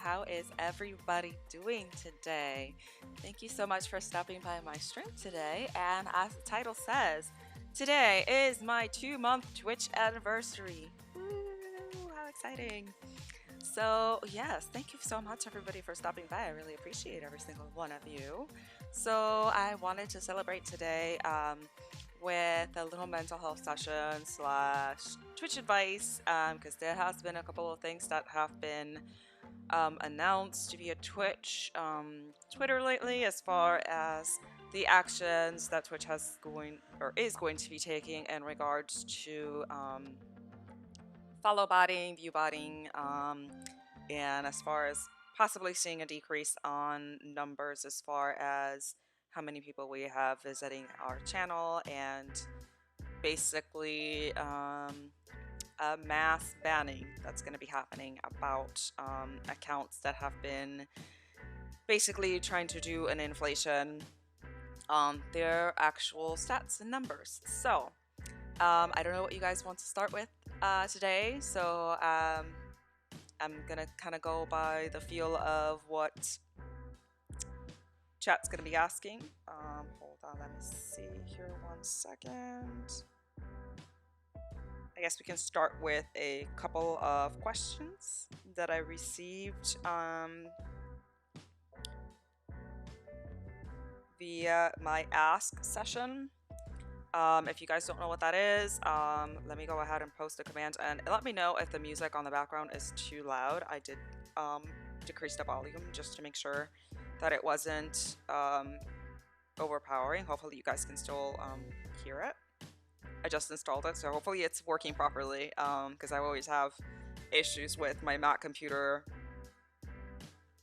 How is everybody doing today? Thank you so much for stopping by my stream today. And as the title says, today is my 2-month Twitch anniversary. Woo, how exciting! So, yes, thank you so much, everybody, for stopping by. I really appreciate every single one of you. So, I wanted to celebrate today with a little mental health session slash Twitch advice because there has been a couple of things that have been announced via Twitch, Twitter lately, as far as the actions that Twitch has going or is going to be taking in regards to follow botting, view botting, and as far as possibly seeing a decrease on numbers as far as how many people we have visiting our channel and basically a mass banning that's going to be happening about accounts that have been basically trying to do an inflation on their actual stats and numbers. So I don't know what you guys want to start with today. So I'm gonna kind of go by the feel of what chat's gonna be asking. Hold on, let me see here 1 second. I guess we can start with a couple of questions that I received via my ask session. If you guys don't know what that is, let me go ahead and post a command and let me know if the music on the background is too loud. I did decrease the volume just to make sure that it wasn't overpowering. Hopefully you guys can still hear it. I just installed it, so hopefully it's working properly because I always have issues with my Mac computer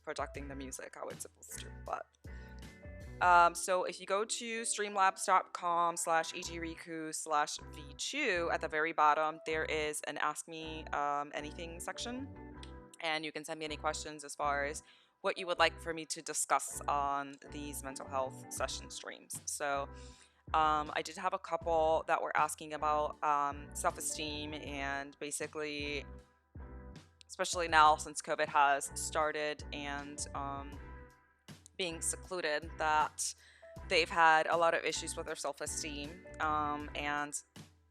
projecting the music how it's supposed to. But so if you go to streamlabs.com/egriku/v2, at the very bottom there is an ask me anything section, and you can send me any questions as far as what you would like for me to discuss on these mental health session streams. So I did have a couple that were asking about self-esteem, and basically, especially now since COVID has started and being secluded, that they've had a lot of issues with their self-esteem, and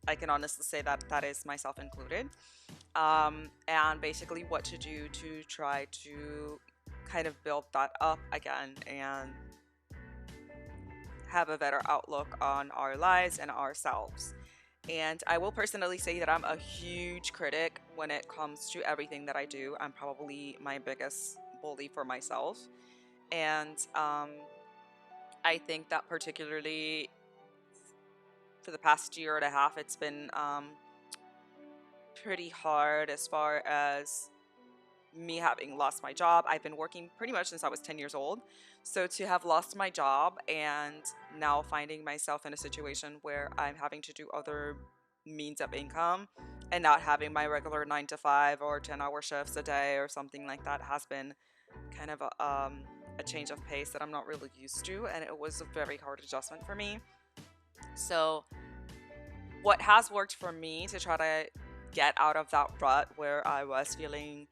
I can honestly say that that is myself included, and basically what to do to try to kind of build that up again and have a better outlook on our lives and ourselves. And I will personally say that I'm a huge critic when it comes to everything that I do. I'm probably my biggest bully for myself. And I think that particularly for the past year and a half, it's been pretty hard as far as me having lost my job. I've been working pretty much since I was 10 years old. So to have lost my job and now finding myself in a situation where I'm having to do other means of income and not having my regular 9 to 5 or 10-hour shifts a day or something like that has been kind of a change of pace that I'm not really used to, and it was a very hard adjustment for me. So what has worked for me to try to get out of that rut where I was feeling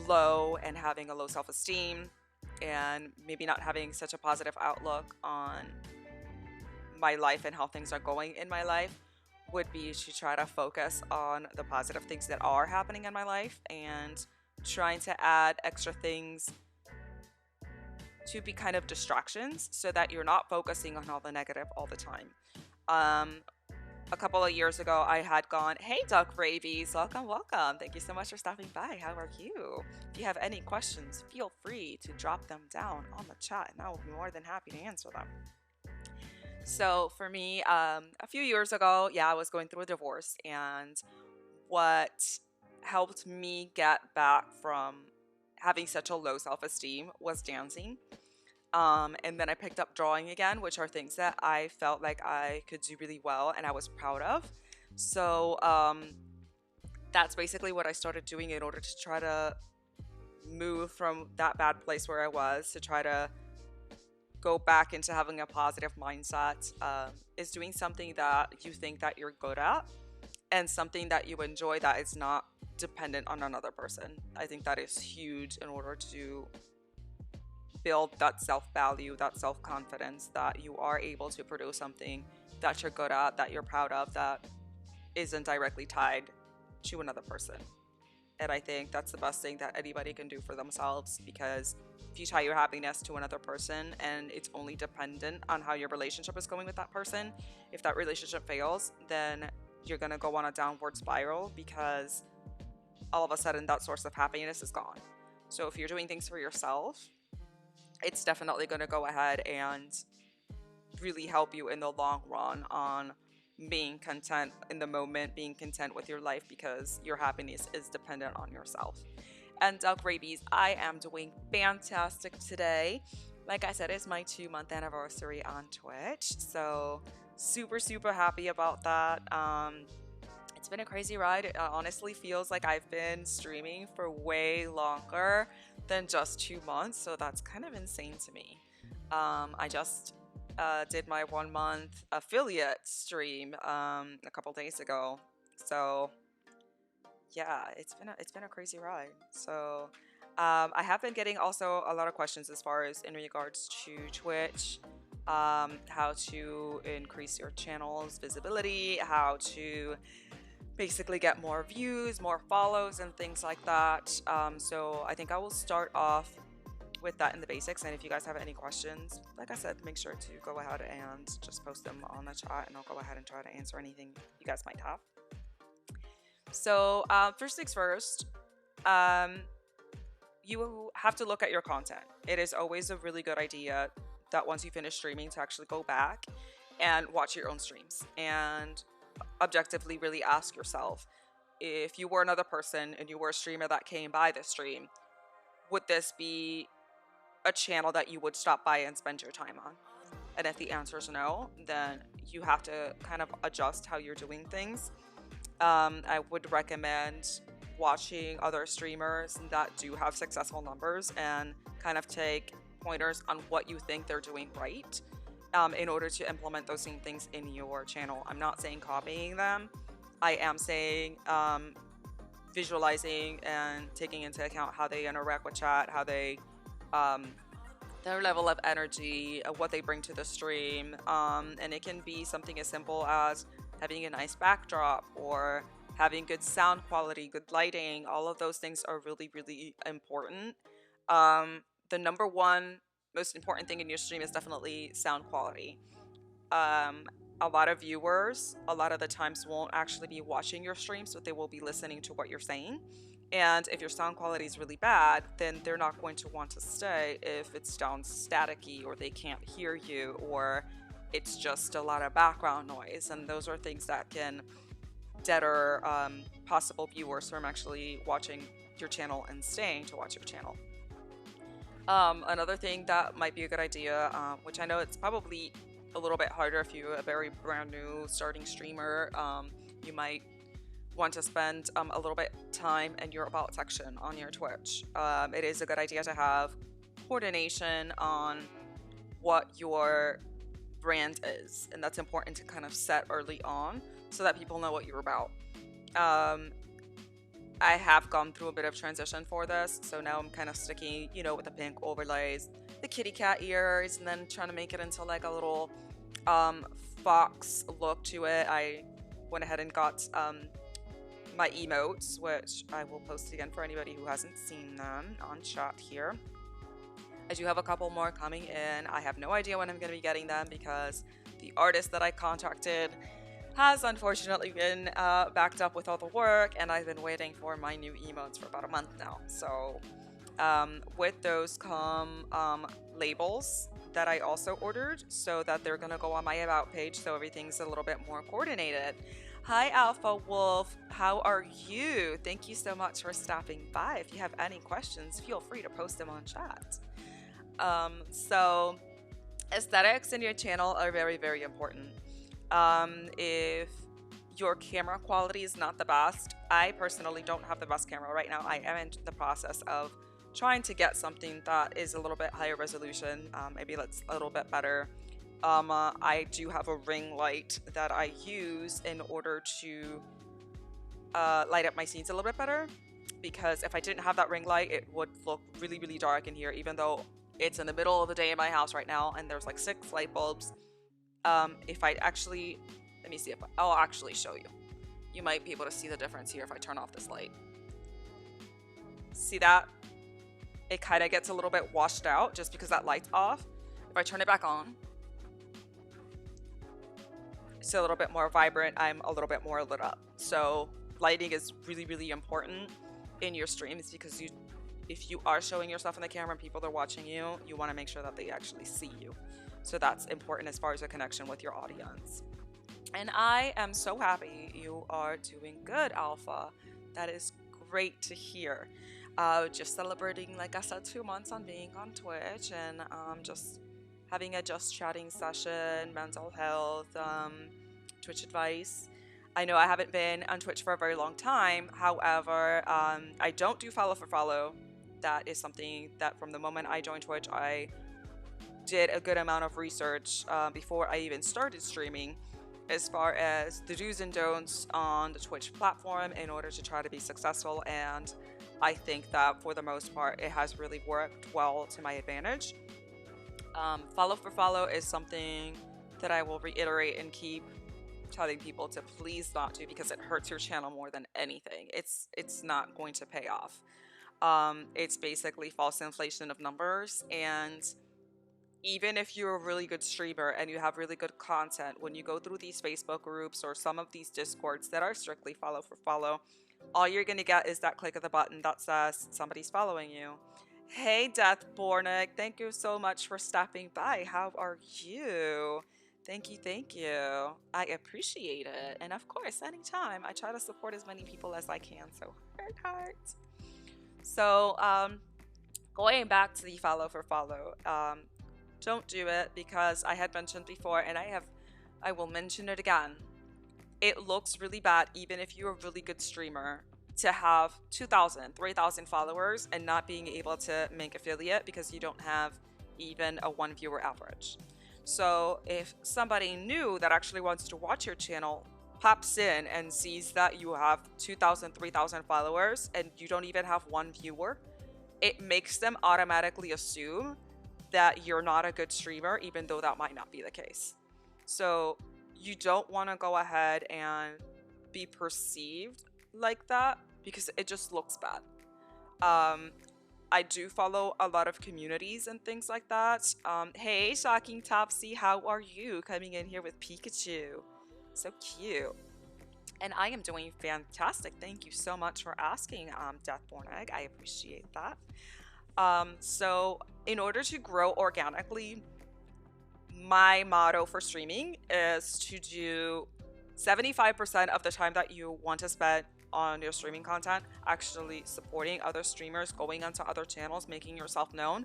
low and having a low self-esteem and maybe not having such a positive outlook on my life and how things are going in my life would be to try to focus on the positive things that are happening in my life and trying to add extra things to be kind of distractions so that you're not focusing on all the negative all the time. A couple of years ago, I had gone, hey, Duck Rabies, welcome. Thank you so much for stopping by. How are you? If you have any questions, feel free to drop them down on the chat, and I will be more than happy to answer them. So for me, a few years ago, I was going through a divorce, and what helped me get back from having such a low self-esteem was dancing. And then I picked up drawing again, which are things that I felt like I could do really well and I was proud of. So that's basically what I started doing in order to try to move from that bad place where I was to try to go back into having a positive mindset, is doing something that you think that you're good at and something that you enjoy that is not dependent on another person. I think that is huge in order to build that self-value, that self-confidence, that you are able to produce something that you're good at, that you're proud of, that isn't directly tied to another person. And I think that's the best thing that anybody can do for themselves, because if you tie your happiness to another person and it's only dependent on how your relationship is going with that person, if that relationship fails, then you're going to go on a downward spiral, because all of a sudden that source of happiness is gone. So if you're doing things for yourself, it's definitely going to go ahead and really help you in the long run on being content in the moment, being content with your life, because your happiness is dependent on yourself. And Rabies, I am doing fantastic today. Like I said, it's my 2-month anniversary on Twitch, so super happy about that. It's been a crazy ride. It honestly feels like I've been streaming for way longer than just 2 months, so that's kind of insane to me. I just did my 1 month affiliate stream a couple days ago, so yeah, it's been a crazy ride. So I have been getting also a lot of questions as far as in regards to Twitch, how to increase your channel's visibility, how to basically get more views, more follows, and things like that. So I think I will start off with that in the basics, and if you guys have any questions, like I said, make sure to go ahead and just post them on the chat, and I'll go ahead and try to answer anything you guys might have. So first things first, you have to look at your content. It is always a really good idea that once you finish streaming to actually go back and watch your own streams and objectively really ask yourself, if you were another person and you were a streamer that came by the stream, would this be a channel that you would stop by and spend your time on? And if the answer is no, then you have to kind of adjust how you're doing things. I would recommend watching other streamers that do have successful numbers and kind of take pointers on what you think they're doing right, in order to implement those same things in your channel. I'm not saying copying them. I am saying visualizing and taking into account how they interact with chat, how they their level of energy, what they bring to the stream, and it can be something as simple as having a nice backdrop or having good sound quality, good lighting. All of those things are really important. The number one most important thing in your stream is definitely sound quality. A lot of viewers a lot of the times won't actually be watching your streams, but they will be listening to what you're saying. And if your sound quality is really bad, then they're not going to want to stay if it sounds staticky, or they can't hear you, or it's just a lot of background noise. And those are things that can deter possible viewers from actually watching your channel and staying to watch your channel. Another thing that might be a good idea, which I know it's probably a little bit harder if you're a very brand new starting streamer, you might want to spend a little bit time in your about section on your Twitch. It is a good idea to have coordination on what your brand is, and that's important to kind of set early on so that people know what you're about. I have gone through a bit of transition for this, so now I'm kind of sticking, with the pink overlays, the kitty cat ears, and then trying to make it into like a little fox look to it. I went ahead and got my emotes, which I will post again for anybody who hasn't seen them on chat here. I do have a couple more coming in. I have no idea when I'm going to be getting them, because the artist that I contacted has unfortunately been backed up with all the work, and I've been waiting for my new emotes for about a month now. So with those come labels that I also ordered, so that they're going to go on my about page, so everything's a little bit more coordinated. Hi Alpha Wolf, how are you? Thank you so much for stopping by. If you have any questions, feel free to post them on chat. So aesthetics in your channel are very important. If your camera quality is not the best, I personally don't have the best camera right now. I am in the process of trying to get something that is a little bit higher resolution, maybe that's a little bit better. I do have a ring light that I use in order to light up my scenes a little bit better, because if I didn't have that ring light, it would look really, really dark in here, even though it's in the middle of the day in my house right now and there's like 6 light bulbs. If I actually, let me see if I'll actually show you. You might be able to see the difference here if I turn off this light. See that? It kind of gets a little bit washed out just because that light's off. If I turn it back on, it's a little bit more vibrant. I'm a little bit more lit up. So lighting is really, really important in your streams, because if you are showing yourself in the camera and people are watching you, you want to make sure that they actually see you. So that's important as far as a connection with your audience. And I am so happy you are doing good, Alpha. That is great to hear. Just celebrating, like I said, 2 months on being on Twitch, and just having a just chatting session, mental health, Twitch advice. I know I haven't been on Twitch for a very long time. However, I don't do follow for follow. That is something that from the moment I joined Twitch, I did a good amount of research before I even started streaming, as far as the do's and don'ts on the Twitch platform in order to try to be successful. And I think that for the most part, it has really worked well to my advantage. Follow for follow is something that I will reiterate and keep telling people to please not do, because it hurts your channel more than anything. It's not going to pay off. It's basically false inflation of numbers. And even if you're a really good streamer and you have really good content, when you go through these Facebook groups or some of these Discords that are strictly follow for follow, all you're going to get is that click of the button that says somebody's following you. Hey, Deathbornic, thank you so much for stopping by. How are you? Thank you, thank you. I appreciate it. And of course, anytime. I try to support as many people as I can, so heart. So, going back to the follow for follow, don't do it, because I had mentioned before, and I will mention it again. It looks really bad, even if you're a really good streamer, to have 2,000, 3,000 followers and not being able to make affiliate because you don't have even a 1 viewer average. So if somebody new that actually wants to watch your channel pops in and sees that you have 2,000, 3,000 followers and you don't even have 1 viewer, it makes them automatically assume that you're not a good streamer, even though that might not be the case. So you don't want to go ahead and be perceived like that, because it just looks bad. I do follow a lot of communities and things like that. Hey, Shocking Topsy, how are you? Coming in here with Pikachu. So cute. And I am doing fantastic. Thank you so much for asking, Deathborn Egg. I appreciate that. So in order to grow organically, my motto for streaming is to do 75% of the time that you want to spend on your streaming content actually supporting other streamers, going onto other channels, making yourself known.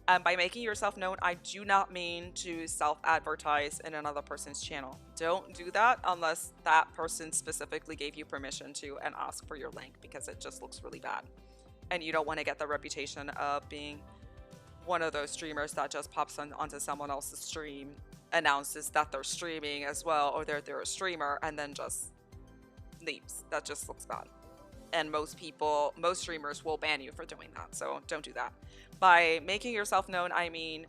And by making yourself known, I do not mean to self-advertise in another person's channel. Don't do that unless that person specifically gave you permission to and ask for your link, because it just looks really bad. And you don't want to get the reputation of being one of those streamers that just pops onto someone else's stream, announces that they're streaming as well, or they're a streamer, and then just leaves. That just looks bad. And most streamers will ban you for doing that, so don't do that. By making yourself known, I mean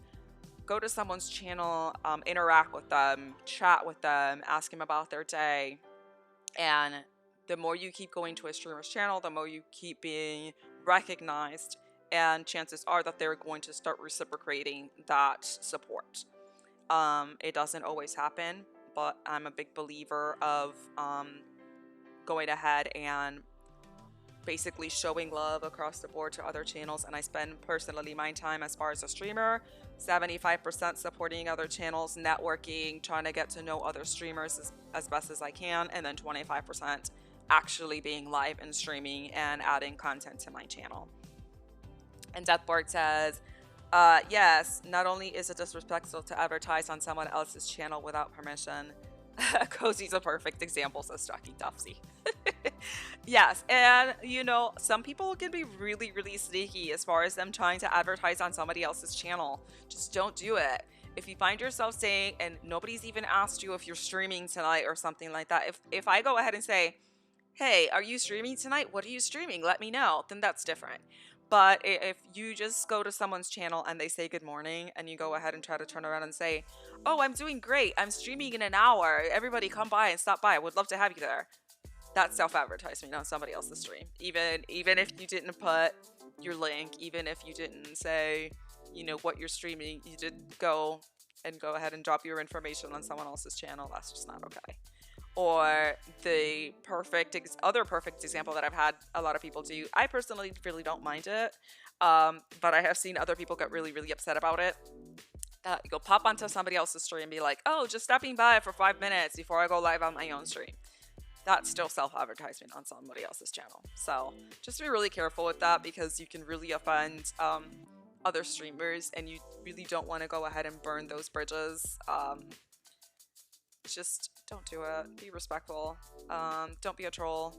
go to someone's channel, interact with them, chat with them, ask them about their day. And the more you keep going to a streamer's channel, the more you keep being recognized, and chances are that they're going to start reciprocating that support. It doesn't always happen, but I'm a big believer of going ahead and basically showing love across the board to other channels. And I spend personally my time as far as a streamer 75% supporting other channels, networking, trying to get to know other streamers as best as I can, and then 25% actually being live and streaming and adding content to my channel. And Deathborg says, yes, not only is it disrespectful to advertise on someone else's channel without permission. Cozy's a perfect example, says Stucky Topsy. Yes, and you know, some people can be really, really sneaky as far as them trying to advertise on somebody else's channel. Just don't do it. If you find yourself saying, and nobody's even asked you if you're streaming tonight or something like that, if I go ahead and say, hey, are you streaming tonight? What are you streaming? Let me know. Then that's different. But if you just go to someone's channel and they say good morning and you go ahead and try to turn around and say, oh, I'm doing great. I'm streaming in an hour. Everybody come by and stop by. I would love to have you there. That's self-advertisement on somebody else's stream. Even if you didn't put your link, even if you didn't say, what you're streaming, you did go ahead and drop your information on someone else's channel. That's just not okay. Or the other perfect example that I've had a lot of people do. I personally really don't mind it, but I have seen other people get really, really upset about it. You go pop onto somebody else's stream and be like, oh, just stopping by for 5 minutes before I go live on my own stream. That's still self-advertisement on somebody else's channel. So just be really careful with that, because you can really offend other streamers, and you really don't want to go ahead and burn those bridges. Just don't do it. Be respectful. Don't be a troll.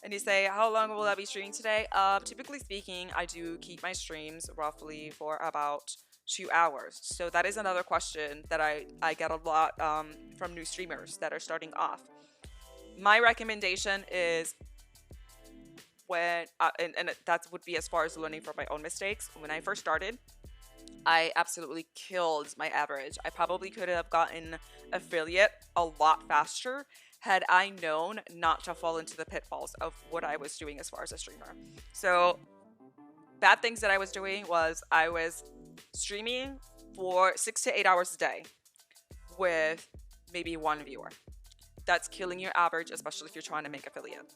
And you say, how long will I be streaming today? Typically speaking, I do keep my streams roughly for about 2 hours. So that is another question that I get a lot from new streamers that are starting off. My recommendation is and that would be as far as learning from my own mistakes. When I first started, I absolutely killed my average. I probably could have gotten affiliate a lot faster had I known not to fall into the pitfalls of what I was doing as far as a streamer. So bad things that I was doing was I was streaming for 6 to 8 hours a day with maybe one viewer. That's killing your average, especially if you're trying to make affiliate.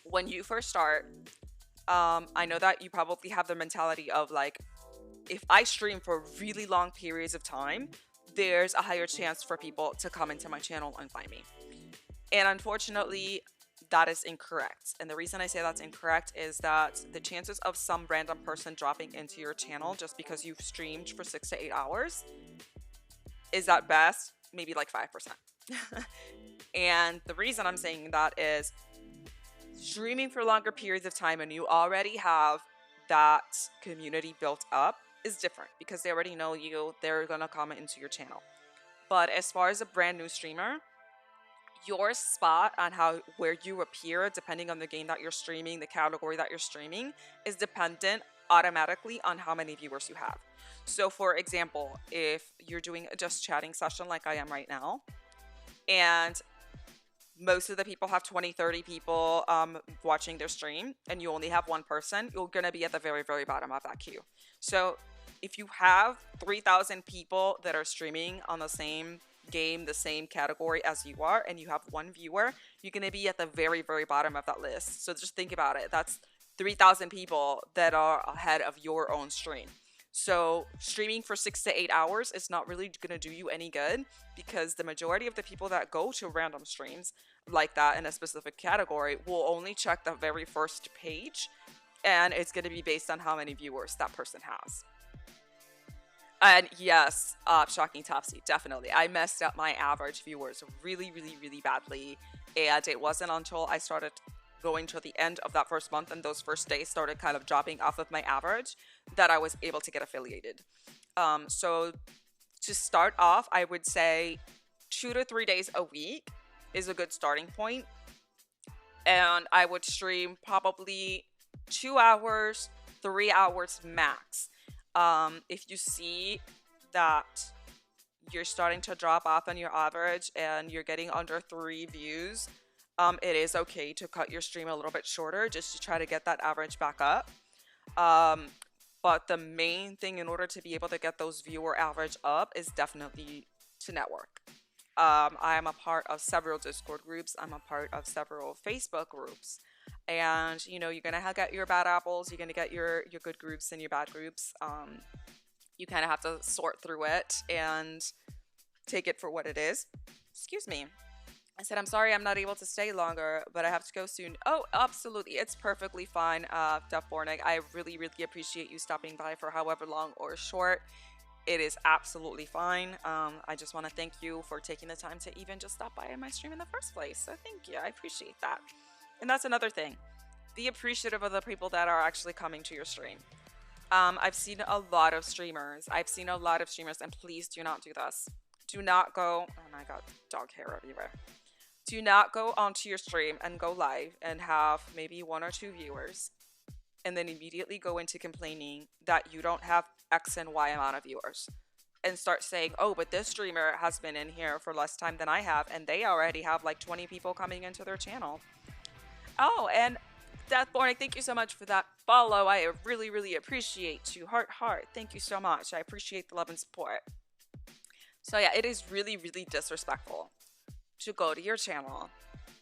When you first start, I know that you probably have the mentality of like, if I stream for really long periods of time, there's a higher chance for people to come into my channel and find me. And unfortunately, that is incorrect. And the reason I say that's incorrect is that the chances of some random person dropping into your channel just because you've streamed for 6 to 8 hours is at best maybe like 5%. And the reason I'm saying that is streaming for longer periods of time and you already have that community built up is different, because they already know you, they're gonna comment into your channel. But as far as a brand new streamer, your spot on where you appear, depending on the game that you're streaming, the category that you're streaming, is dependent automatically on how many viewers you have. So for example, if you're doing a just chatting session like I am right now, and most of the people have 20, 30 people watching their stream, and you only have one person, you're going to be at the very, very bottom of that queue. So if you have 3,000 people that are streaming on the same game, the same category as you are, and you have one viewer, you're going to be at the very, very bottom of that list. So just think about it. That's 3,000 people that are ahead of your own stream. So streaming for 6 to 8 hours is not really going to do you any good, because the majority of the people that go to random streams like that in a specific category will only check the very first page, and it's going to be based on how many viewers that person has. And yes, shocking Topsy, definitely. I messed up my average viewers really, really, really badly. And it wasn't until I started going to the end of that first month and those first days started kind of dropping off of my average that I was able to get affiliated. So to start off, I would say 2 to 3 days a week is a good starting point. And I would stream probably 2 hours, 3 hours max. If you see that you're starting to drop off on your average and you're getting under 3 views, it is okay to cut your stream a little bit shorter just to try to get that average back up. But the main thing in order to be able to get those viewer average up is definitely to network. I am a part of several Discord groups. I'm a part of several Facebook groups. And, you're going to get your bad apples. You're going to get your good groups and your bad groups. You kind of have to sort through it and take it for what it is. Excuse me. I said, I'm sorry I'm not able to stay longer, but I have to go soon. Oh, absolutely. It's perfectly fine, Def Bornig. I really, really appreciate you stopping by for however long or short. It is absolutely fine. I just want to thank you for taking the time to even just stop by in my stream in the first place. So thank you. I appreciate that. And that's another thing. Be appreciative of the people that are actually coming to your stream. I've seen a lot of streamers. And please do not do this. Do not go. Oh my God, dog hair everywhere. Do not go onto your stream and go live and have maybe 1 or 2 viewers and then immediately go into complaining that you don't have X and Y amount of viewers and start saying, oh, but this streamer has been in here for less time than I have and they already have like 20 people coming into their channel. Oh, and Deathborn, thank you so much for that follow. I really, really appreciate you. Heart. Thank you so much. I appreciate the love and support. So yeah, it is really, really disrespectful to go to your channel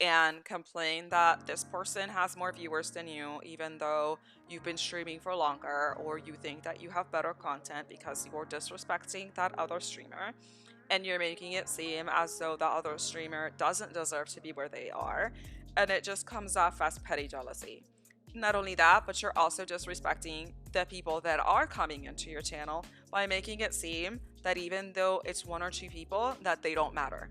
and complain that this person has more viewers than you, even though you've been streaming for longer, or you think that you have better content because you're disrespecting that other streamer and you're making it seem as though the other streamer doesn't deserve to be where they are, and it just comes off as petty jealousy. Not only that, but you're also disrespecting the people that are coming into your channel by making it seem that even though it's 1 or 2 people, that they don't matter.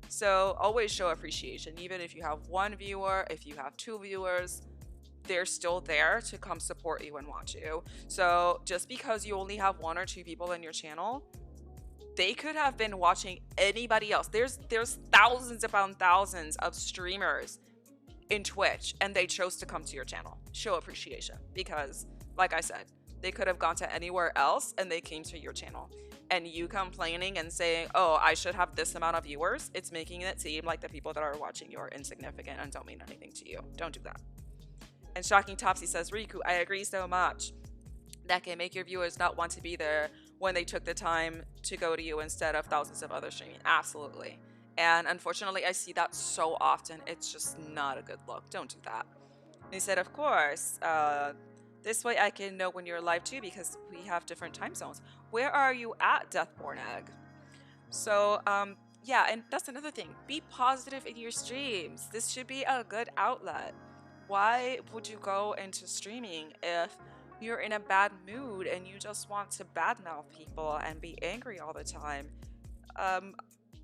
So always show appreciation. Even if you have 1 viewer, if you have 2 viewers, they're still there to come support you and watch you. So just because you only have 1 or 2 people in your channel, they could have been watching anybody else. There's thousands upon thousands of streamers in Twitch, and they chose to come to your channel. Show appreciation, because like I said, they could have gone to anywhere else and they came to your channel. And you complaining and saying, oh, I should have this amount of viewers, it's making it seem like the people that are watching you are insignificant and don't mean anything to you. Don't do that. And Shocking Topsy says, Riku, I agree so much. That can make your viewers not want to be there when they took the time to go to you instead of thousands of other streaming. Absolutely. And unfortunately, I see that so often. It's just not a good look. Don't do that. And he said, of course, this way I can know when you're live too, because we have different time zones. Where are you at, Deathborn Egg? So, yeah, and that's another thing. Be positive in your streams. This should be a good outlet. Why would you go into streaming if you're in a bad mood and you just want to badmouth people and be angry all the time?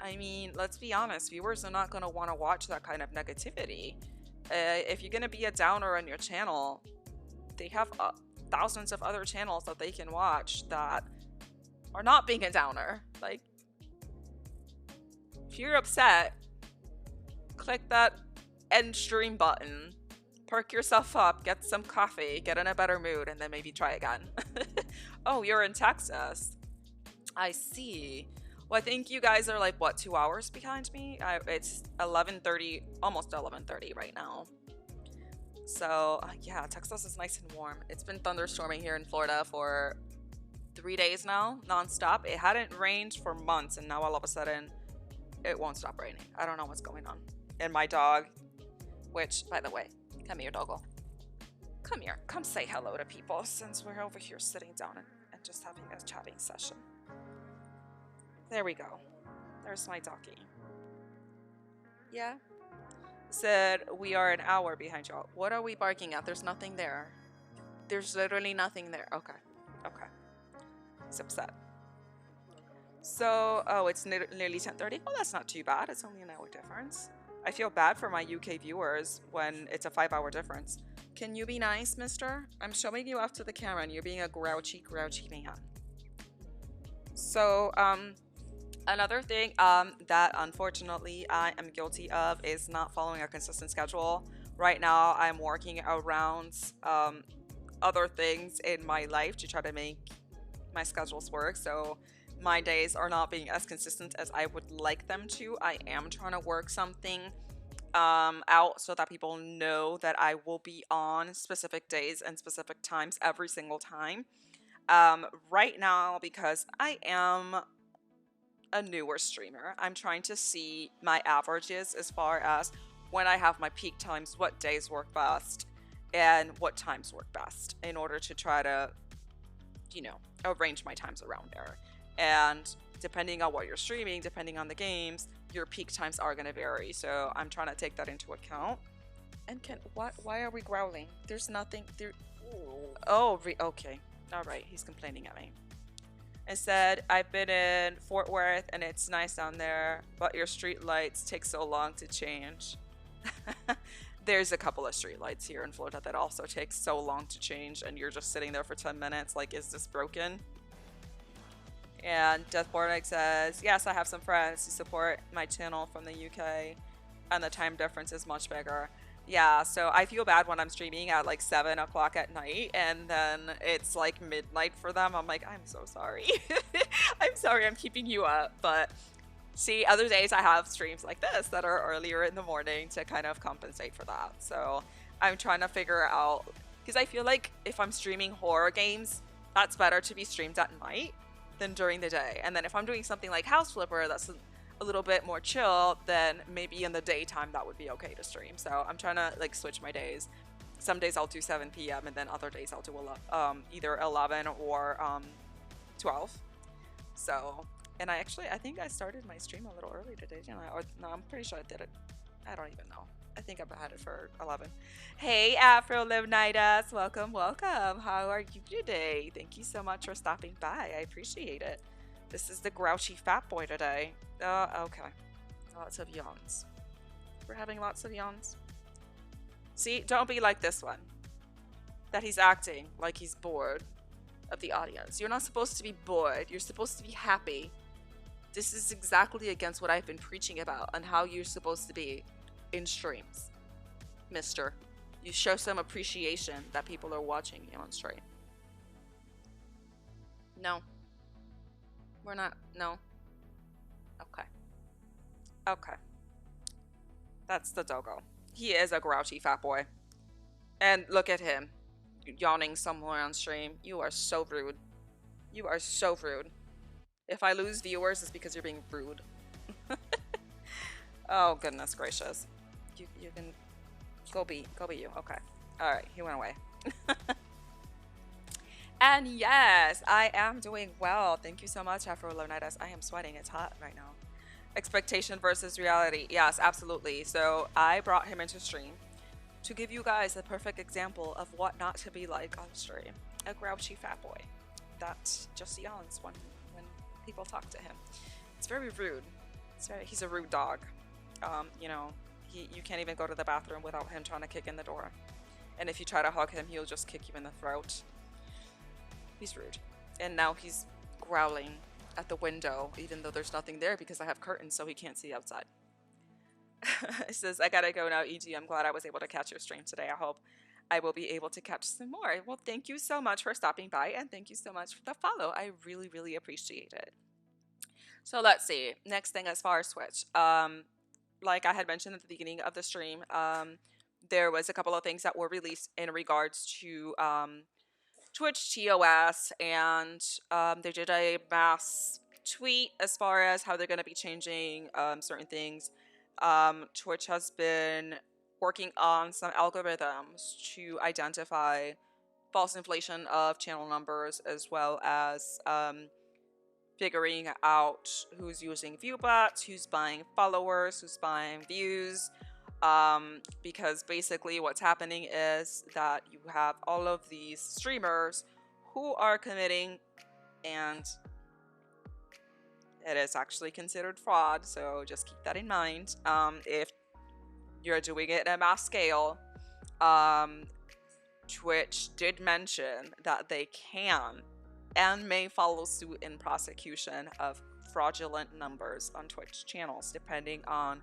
I mean, let's be honest, viewers are not going to want to watch that kind of negativity. If you're going to be a downer on your channel, they have thousands of other channels that they can watch that are not being a downer. Like, if you're upset, click that end stream button, perk yourself up, get some coffee, get in a better mood, and then maybe try again. Oh, you're in Texas. I see. Well, I think you guys are like, what, 2 hours behind me? It's 11:30, almost 11:30 right now. So, yeah, Texas is nice and warm. It's been thunderstorming here in Florida for 3 days now, nonstop. It hadn't rained for months, and now all of a sudden, it won't stop raining. I don't know what's going on. And my dog, which, by the way, come here, doggo. Come here. Come say hello to people, since we're over here sitting down and just having a chatting session. There we go. There's my doggy. Yeah? Said we are an hour behind y'all. What are we barking at? There's nothing there. There's literally nothing there. Okay. Okay. He's upset. So, oh, it's nearly 10:30. Well, that's not too bad. It's only an hour difference. I feel bad for my UK viewers when it's a 5-hour difference. Can you be nice, mister? I'm showing you off to the camera and you're being a grouchy man. So, another thing that unfortunately I am guilty of is not following a consistent schedule. Right now, I'm working around other things in my life to try to make my schedules work. So my days are not being as consistent as I would like them to. I am trying to work something out so that people know that I will be on specific days and specific times every single time. Right now, because I am a newer streamer, I'm trying to see my averages as far as when I have my peak times, what days work best and what times work best, in order to try to, you know, arrange my times around there. And depending on what you're streaming, depending on the games, your peak times are going to vary. So I'm trying to take that into account. And why are we growling? There's nothing there. Oh, okay. All right. He's complaining at me. I said, I've been in Fort Worth and it's nice down there, but your street lights take so long to change. There's a couple of street lights here in Florida that also take so long to change, and you're just sitting there for 10 minutes like, is this broken? And Deathborn Egg says, yes, I have some friends who support my channel from the UK. and the time difference is much bigger. Yeah, so I feel bad when I'm streaming at like 7 o'clock at night and then it's like midnight for them. I'm like, I'm so sorry. I'm sorry I'm keeping you up. But see, other days I have streams like this that are earlier in the morning to kind of compensate for that. So I'm trying to figure out, because I feel like if I'm streaming horror games, that's better to be streamed at night than during the day. And then if I'm doing something like House Flipper, that's a little bit more chill, then maybe in the daytime that would be okay to stream. So I'm trying to like switch my days. Some days I'll do 7 p.m. and then other days I'll do either 11 or 12. So, and I think I started my stream a little early today, didn't I? Or no, I'm pretty sure I did it. I don't even know. I think I've had it for 11. Hey, Afro Livnidas, welcome, welcome. How are you today? Thank you so much for stopping by. I appreciate it. This is the grouchy fat boy today. Okay. Lots of yawns. We're having lots of yawns. See, don't be like this one. That he's acting like he's bored of the audience. You're not supposed to be bored. You're supposed to be happy. This is exactly against what I've been preaching about and how you're supposed to be in streams. Mister, you show some appreciation that people are watching you on stream. No. We're not. No. Okay. Okay. That's the doggo. He is a grouchy fat boy. And look at him. Yawning somewhere on stream. You are so rude. You are so rude. If I lose viewers, it's because you're being rude. Oh, goodness gracious. You can... Go be you. Okay. Alright, he went away. And yes, I am doing well. Thank you so much, Afro Leonidas. I am sweating. It's hot right now. Expectation versus reality. Yes, absolutely. So I brought him into stream to give you guys a perfect example of what not to be like on stream. A grouchy fat boy that just yawns when people talk to him. It's very rude. He's a rude dog. You know, you can't even go to the bathroom without him trying to kick in the door. And if you try to hug him, he'll just kick you in the throat. He's rude. And now he's growling at the window, even though there's nothing there because I have curtains so he can't see outside. It says, I gotta go now, EG. I'm glad I was able to catch your stream today. I hope I will be able to catch some more. Well, thank you so much for stopping by and thank you so much for the follow. I really, really appreciate it. So let's see. Next thing as far as Twitch. Like I had mentioned at the beginning of the stream, there was a couple of things that were released in regards to Twitch TOS, and they did a mass tweet as far as how they're going to be changing certain things. Twitch has been working on some algorithms to identify false inflation of channel numbers, as well as figuring out who's using view bots, who's buying followers, who's buying views. Because basically what's happening is that you have all of these streamers who are committing, and it is actually considered fraud, so just keep that in mind. If you're doing it at a mass scale, Twitch did mention that they can and may follow suit in prosecution of fraudulent numbers on Twitch channels, depending on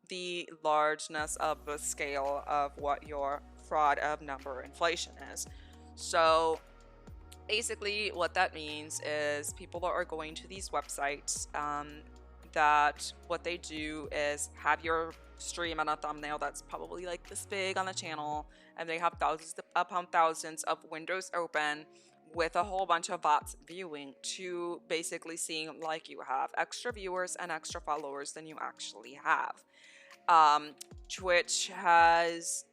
the largeness of the scale of what your fraud of number inflation is. So basically what that means is people are going to these websites that what they do is have your stream on a thumbnail that's probably like this big on the channel, and they have thousands upon thousands of windows open with a whole bunch of bots viewing to basically seem like you have extra viewers and extra followers than you actually have. Twitch has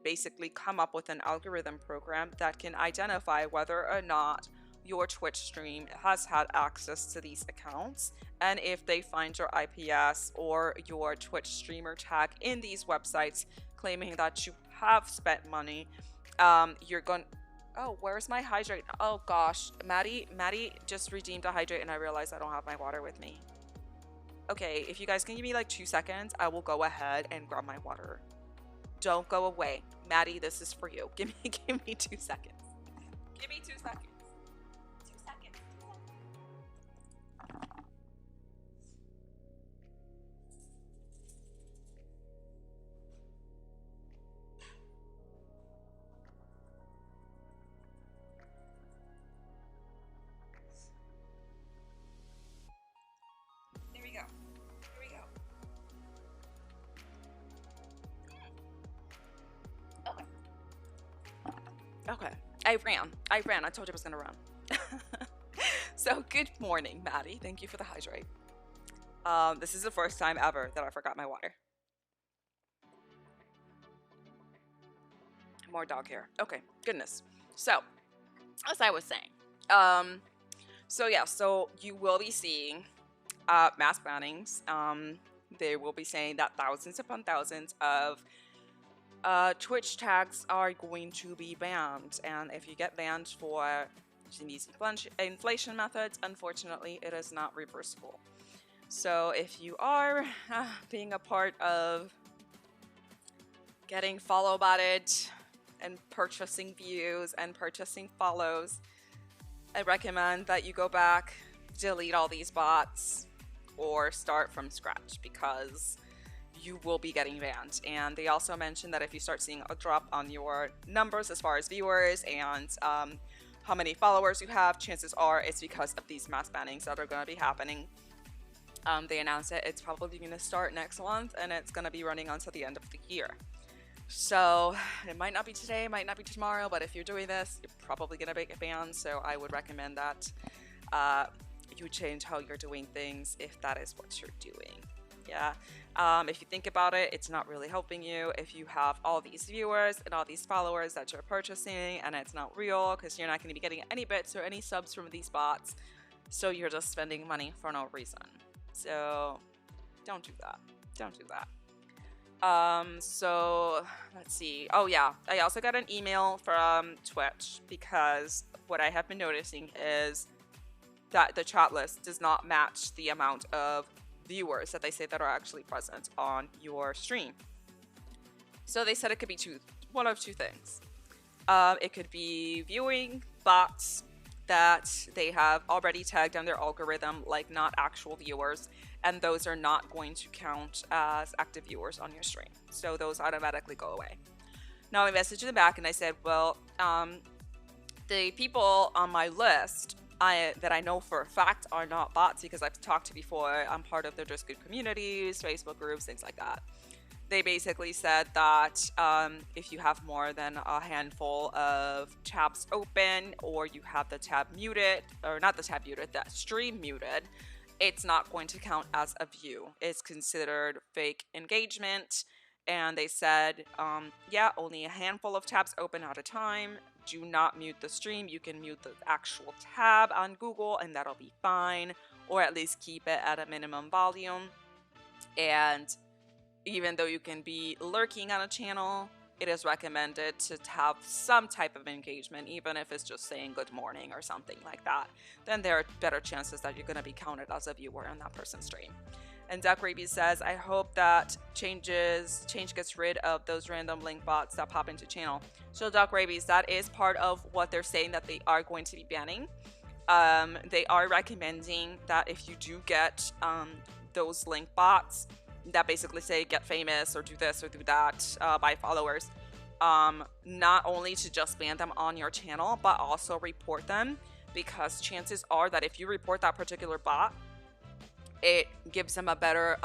basically come up with an algorithm program that can identify whether or not your Twitch stream has had access to these accounts, and if they find your IPS or your Twitch streamer tag in these websites claiming that you have spent money, you're going... Oh, where's my hydrate? Oh gosh, Maddie just redeemed a hydrate and I realized I don't have my water with me. Okay, if you guys can give me like 2 seconds, I will go ahead and grab my water. Don't go away. Maddie, this is for you. Give me 2 seconds. Give me 2 seconds. 2 seconds. Okay. I ran. I told you I was gonna run. So good morning, Maddie. Thank you for the hydrate. This is the first time ever that I forgot my water. More dog hair. Okay, goodness. So, as I was saying, um, so you will be seeing mass bannings. They will be saying that thousands upon thousands of Twitch tags are going to be banned, and if you get banned for using these inflation methods, unfortunately, it is not reversible. So if you are being a part of getting follow botted and purchasing views and purchasing follows, I recommend that you go back, delete all these bots, or start from scratch, because you will be getting banned. And they also mentioned that if you start seeing a drop on your numbers as far as viewers and how many followers you have, chances are it's because of these mass bannings that are going to be happening. They announced that it's probably going to start next month, and it's going to be running until the end of the year. So it might not be today, it might not be tomorrow, but if you're doing this, you're probably going to get banned. So I would recommend that you change how you're doing things if that is what you're doing. Yeah. If you think about it, it's not really helping you if you have all these viewers and all these followers that you're purchasing and it's not real, because you're not going to be getting any bits or any subs from these bots. So you're just spending money for no reason. So don't do that. Don't do that. So let's see. Oh yeah, I also got an email from Twitch, because what I have been noticing is that the chat list does not match the amount of viewers that they say that are actually present on your stream. So they said it could be one of two things. It could be viewing bots that they have already tagged on their algorithm, like not actual viewers, and those are not going to count as active viewers on your stream. So those automatically go away. Now I messaged them back and I said, well, the people on my list that I know for a fact are not bots, because I've talked to before. I'm part of the Just Good communities, Facebook groups, things like that. They basically said that if you have more than a handful of tabs open, or you have the tab muted, or not the tab muted, that stream muted, it's not going to count as a view. It's considered fake engagement. And they said, yeah, only a handful of tabs open at a time. Do not mute the stream. You can mute the actual tab on Google and that'll be fine, or at least keep it at a minimum volume. And even though you can be lurking on a channel, it is recommended to have some type of engagement, even if it's just saying good morning or something like that. Then there are better chances that you're going to be counted as a viewer on that person's stream. And Duck Rabies says, I hope that change gets rid of those random link bots that pop into channel. So Duck Rabies, that is part of what they're saying that they are going to be banning. They are recommending that if you do get those link bots that basically say get famous or do this or do that, buy followers, not only to just ban them on your channel, but also report them, because chances are that if you report that particular bot, it gives them a better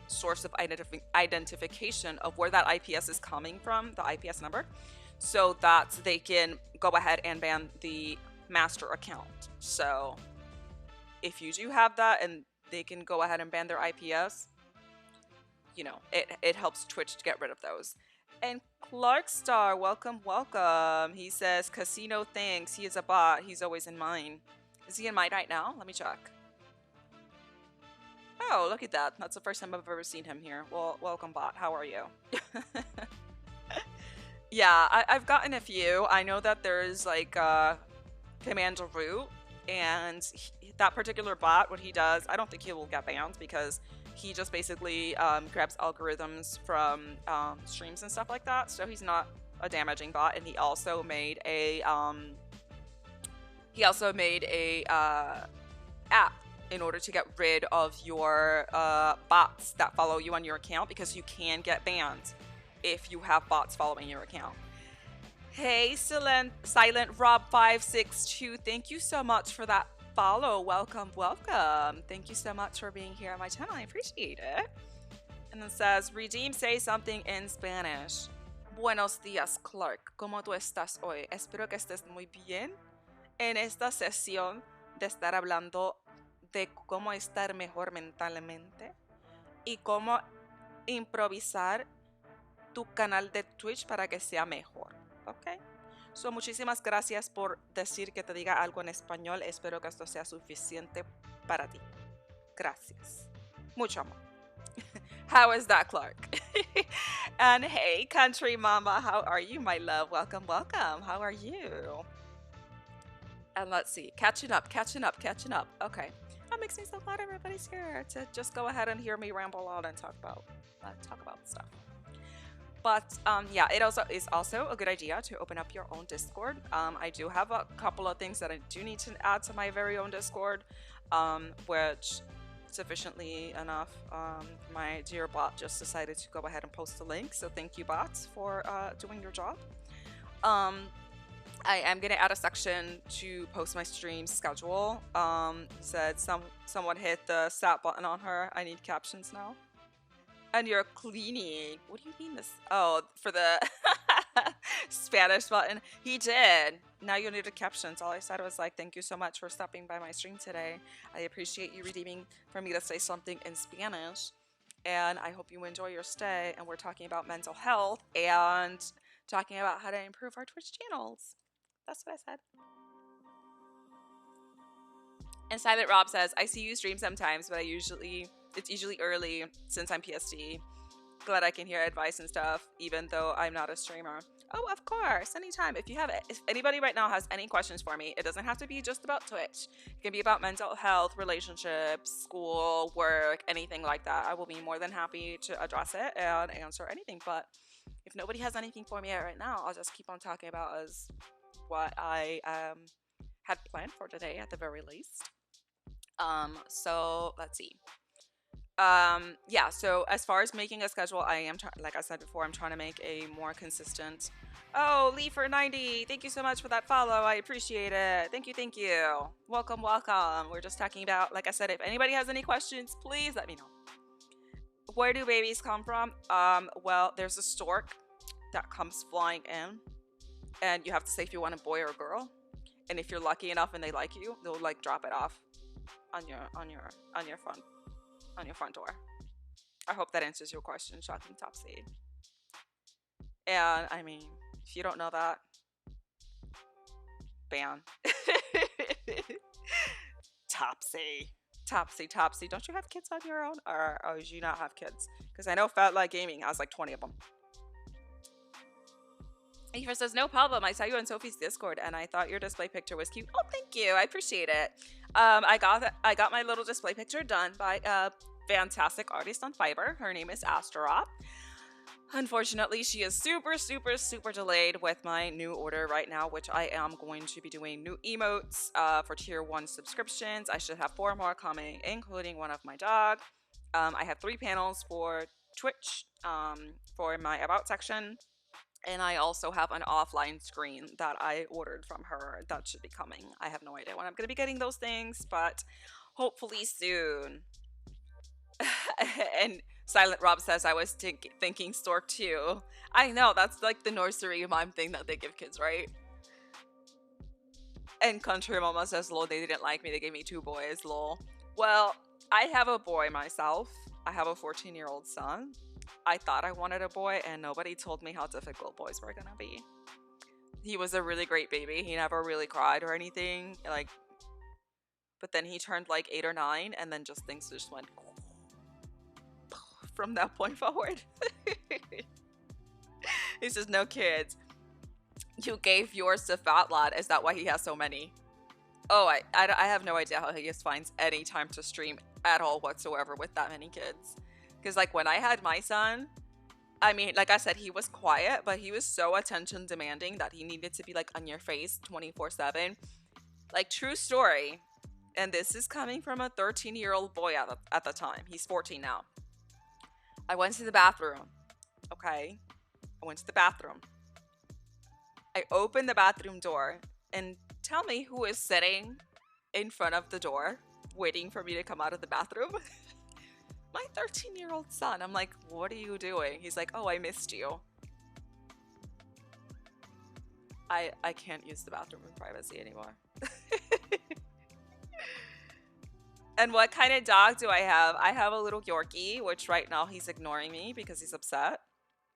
source of identification of where that IPS is coming from, the IPS number, so that they can go ahead and ban the master account. So if you do have that and they can go ahead and ban their IPS, you know, it helps Twitch to get rid of those. And Clarkstar, welcome. He says, Casino thanks. He is a bot. He's always in mine. Is he in mine right now? Let me check. Oh, look at that. That's the first time I've ever seen him here. Well, welcome, bot. How are you? Yeah, I've gotten a few. I know that there's like Commander Root, and that particular bot, what he does, I don't think he will get banned, because he just basically grabs algorithms from streams and stuff like that. So he's not a damaging bot, and he also made a app in order to get rid of your bots that follow you on your account, because you can get banned if you have bots following your account. Hey, Silent Rob 562, thank you so much for that follow. Welcome. Thank you so much for being here on my channel. I appreciate it. And then says, redeem, say something in Spanish. Buenos días, Clark. ¿Cómo tú estás hoy? Espero que estés muy bien en esta sesión de estar hablando de cómo estar mejor mentalmente y cómo improvisar tu canal de Twitch para que sea mejor, ¿ok? So, muchísimas gracias por decir que te diga algo en español. Espero que esto sea suficiente para ti. Gracias. Mucho amor. How is that, Clark? And hey, country mama, how are you, my love? Welcome, welcome. How are you? And let's see, catching up. Okay. That makes me so glad everybody's here to just go ahead and hear me ramble on and talk about stuff. But yeah, it also is also a good idea to open up your own Discord. I do have a couple of things that I do need to add to my very own Discord, which sufficiently enough, my dear bot just decided to go ahead and post a link. So thank you, bots, for doing your job. I am gonna add a section to post my stream schedule. Said someone hit the sat button on her. I need captions now. And you're cleaning. What do you mean this? Oh, for the Spanish button. He did. Now you need the captions. All I said was like, thank you so much for stopping by my stream today. I appreciate you redeeming for me to say something in Spanish. And I hope you enjoy your stay. And we're talking about mental health and talking about how to improve our Twitch channels. That's what I said. And Silent Rob says, I see you stream sometimes, but it's usually early since I'm PSD. Glad I can hear advice and stuff, even though I'm not a streamer. Oh, of course, anytime. If anybody right now has any questions for me, it doesn't have to be just about Twitch. It can be about mental health, relationships, school, work, anything like that. I will be more than happy to address it and answer anything. But if nobody has anything for me right now, I'll just keep on talking about as what I had planned for today at the very least. So let's see. Yeah, so as far as making a schedule, I am like I said before, I'm trying to make a more consistent. Oh, Lee for 90, thank you so much for that follow. I appreciate it. Thank you. Welcome. We're just talking about, like I said, if anybody has any questions, please let me know. Where do babies come from? Well, there's a stork that comes flying in, and you have to say if you want a boy or a girl. And if you're lucky enough and they like you, they'll like drop it off on your front door. I hope that answers your question, Shocking Topsy. And I mean, if you don't know that, ban. Topsy. Don't you have kids on your own? Or do you not have kids? Because I know Fat Like Gaming has like 20 of them. Eva says, no problem. I saw you on Sophie's Discord and I thought your display picture was cute. Oh, thank you. I appreciate it. I got my little display picture done by a fantastic artist on Fiverr. Her name is Astaroth. Unfortunately, she is super delayed with my new order right now, which I am going to be doing new emotes for tier 1 subscriptions. I should have 4 more coming, including one of my dog. I have 3 panels for Twitch for my about section. And I also have an offline screen that I ordered from her that should be coming. I have no idea when I'm going to be getting those things, but hopefully soon. And Silent Rob says I was thinking stork too. I know, that's like the nursery mime thing that they give kids, right? And Country Mama says, lol, they didn't like me. They gave me 2 boys, lol. Well, I have a boy myself. I have a 14-year-old son. I thought I wanted a boy, and nobody told me how difficult boys were gonna be. He was a really great baby. He never really cried or anything, like. But then he turned like 8 or 9, and then things just went from that point forward. He says, "No kids. You gave yours to Fat Lad. Is that why he has so many?" Oh, I have no idea how he just finds any time to stream at all whatsoever with that many kids. Because, like, when I had my son, I mean, like I said, he was quiet, but he was so attention demanding that he needed to be, like, on your face 24/7. Like, true story. And this is coming from a 13-year-old boy at the time. He's 14 now. I went to the bathroom. Okay? I went to the bathroom. I opened the bathroom door, and tell me who is sitting in front of the door waiting for me to come out of the bathroom. My 13-year-old son. I'm like, what are you doing? He's like, oh, I missed you. I can't use the bathroom in privacy anymore. And what kind of dog do I have? I have a little Yorkie, which right now he's ignoring me because he's upset.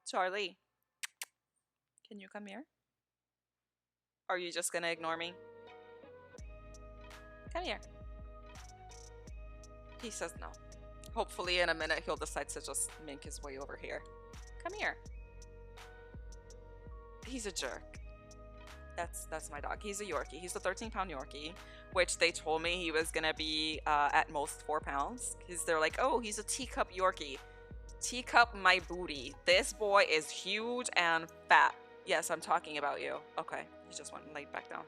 Charlie, can you come here? Are you just gonna ignore me? Come here. He says no. Hopefully in a minute he'll decide to just make his way over here. Come here. He's a jerk. That's my dog. He's a Yorkie. He's a 13-pound Yorkie, which they told me he was gonna be at most 4 pounds. Because they're like, oh, he's a teacup Yorkie. Teacup my booty. This boy is huge and fat. Yes, I'm talking about you. Okay, he just went and laid back down.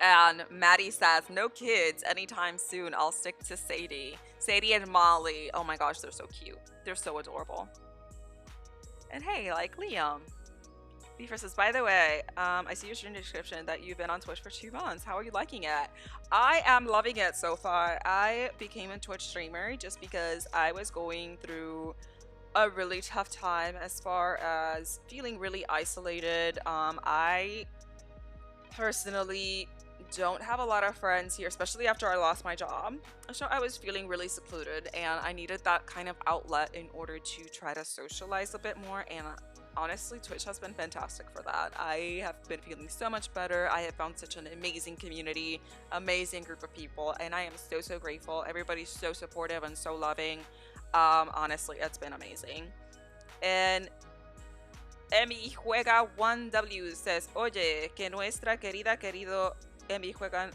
And Maddie says, no kids anytime soon. I'll stick to Sadie. Sadie and Molly. Oh my gosh, they're so cute. They're so adorable. And hey, like Liam. Beaver says, by the way, I see your stream description that you've been on Twitch for 2 months. How are you liking it? I am loving it so far. I became a Twitch streamer just because I was going through a really tough time as far as feeling really isolated. I personally don't have a lot of friends here, especially after I lost my job. So I was feeling really secluded and I needed that kind of outlet in order to try to socialize a bit more, and honestly, Twitch has been fantastic for that. I have been feeling so much better. I have found such an amazing community, amazing group of people, and I am so grateful. Everybody's so supportive and so loving. Honestly, it's been amazing. And Emi Juega 1W says, oye, que nuestra querido Emi Juega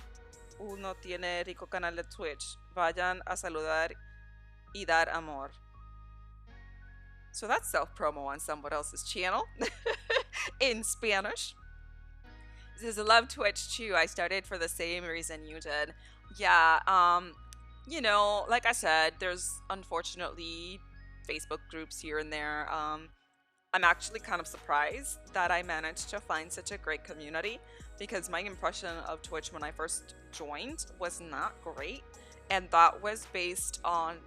uno tiene rico canal de Twitch. Vayan a saludar y dar amor. So that's self-promo on someone else's channel in Spanish. This is a love Twitch too. I started for the same reason you did. Yeah, you know, like I said, there's unfortunately Facebook groups here and there. I'm actually kind of surprised that I managed to find such a great community, because my impression of Twitch when I first joined was not great. And that was based on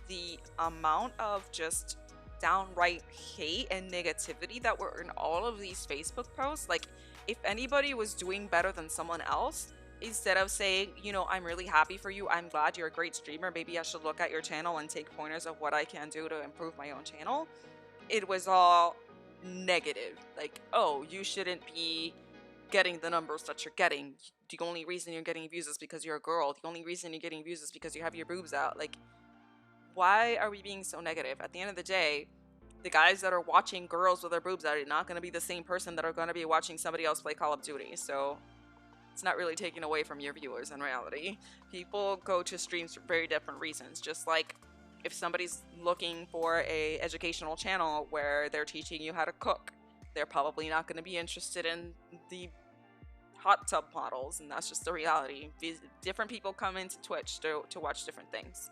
the amount of just downright hate and negativity that were in all of these Facebook posts. Like, if anybody was doing better than someone else, instead of saying, you know, I'm really happy for you, I'm glad you're a great streamer, maybe I should look at your channel and take pointers of what I can do to improve my own channel, it was all negative. Like, oh, you shouldn't be getting the numbers that you're getting. The only reason you're getting views is because you're a girl. The only reason you're getting views is because you have your boobs out. Like, why are we being so negative? At the end of the day, the guys that are watching girls with their boobs out are not going to be the same person that are going to be watching somebody else play Call of Duty. So it's not really taken away from your viewers in reality. People go to streams for very different reasons. Just like if somebody's looking for a educational channel where they're teaching you how to cook, they're probably not going to be interested in the hot tub models, and that's just the reality. Different people come into Twitch to watch different things.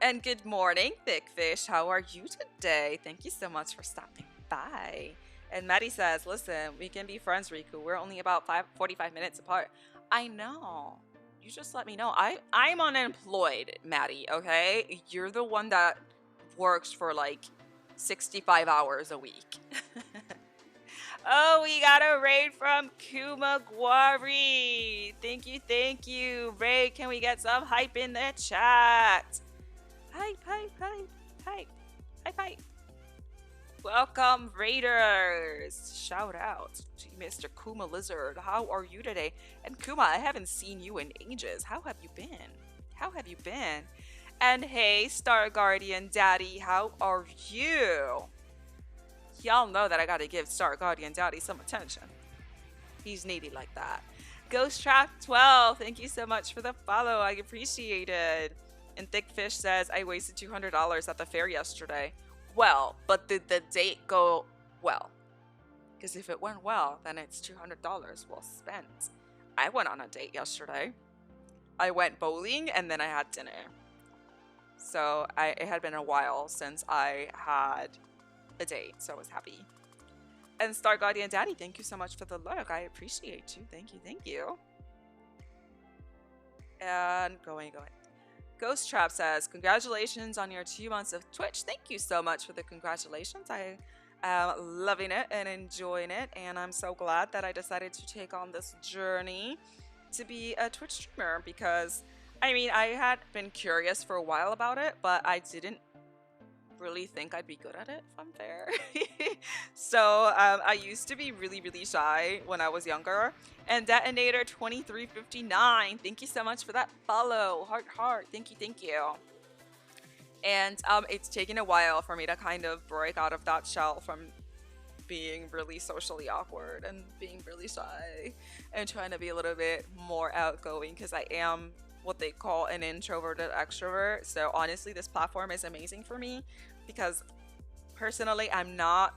And good morning, Thick Fish. How are you today? Thank you so much for stopping by. And Maddie says, listen, we can be friends, Riku. We're only about 45 minutes apart. I know. You just let me know. I'm unemployed, Maddie, okay? You're the one that works for like 65 hours a week. Oh, we got a raid from Kumagwari. Thank you. Raid, can we get some hype in the chat? Hype. Welcome, Raiders. Shout out to Mr. Kuma Lizard. How are you today? And Kuma, I haven't seen you in ages. How have you been? And hey, Star Guardian Daddy, how are you? Y'all know that I gotta give Star Guardian Daddy some attention. He's needy like that. Ghost Trap 12, thank you so much for the follow. I appreciate it. And Thick Fish says, I wasted $200 at the fair yesterday. Well, but did the date go well? Because if it went well, then it's $200 well spent. I went on a date yesterday. I went bowling and then I had dinner. So it had been a while since I had a date, so I was happy. And Star Guardian Daddy, thank you so much for the look. I appreciate you. Thank you. And going. Ghost Trap says, congratulations on your 2 months of Twitch. Thank you so much for the congratulations. I Loving it and enjoying it. And I'm so glad that I decided to take on this journey to be a Twitch streamer because I mean, I had been curious for a while about it, but I didn't really think I'd be good at it, if I'm fair. So I used to be really, really shy when I was younger. And Detonator 2359, thank you so much for that follow. Heart, heart. Thank you, thank you. And it's taken a while for me to kind of break out of that shell from being really socially awkward and being really shy and trying to be a little bit more outgoing because I am what they call an introverted extrovert. So honestly, this platform is amazing for me because personally, I'm not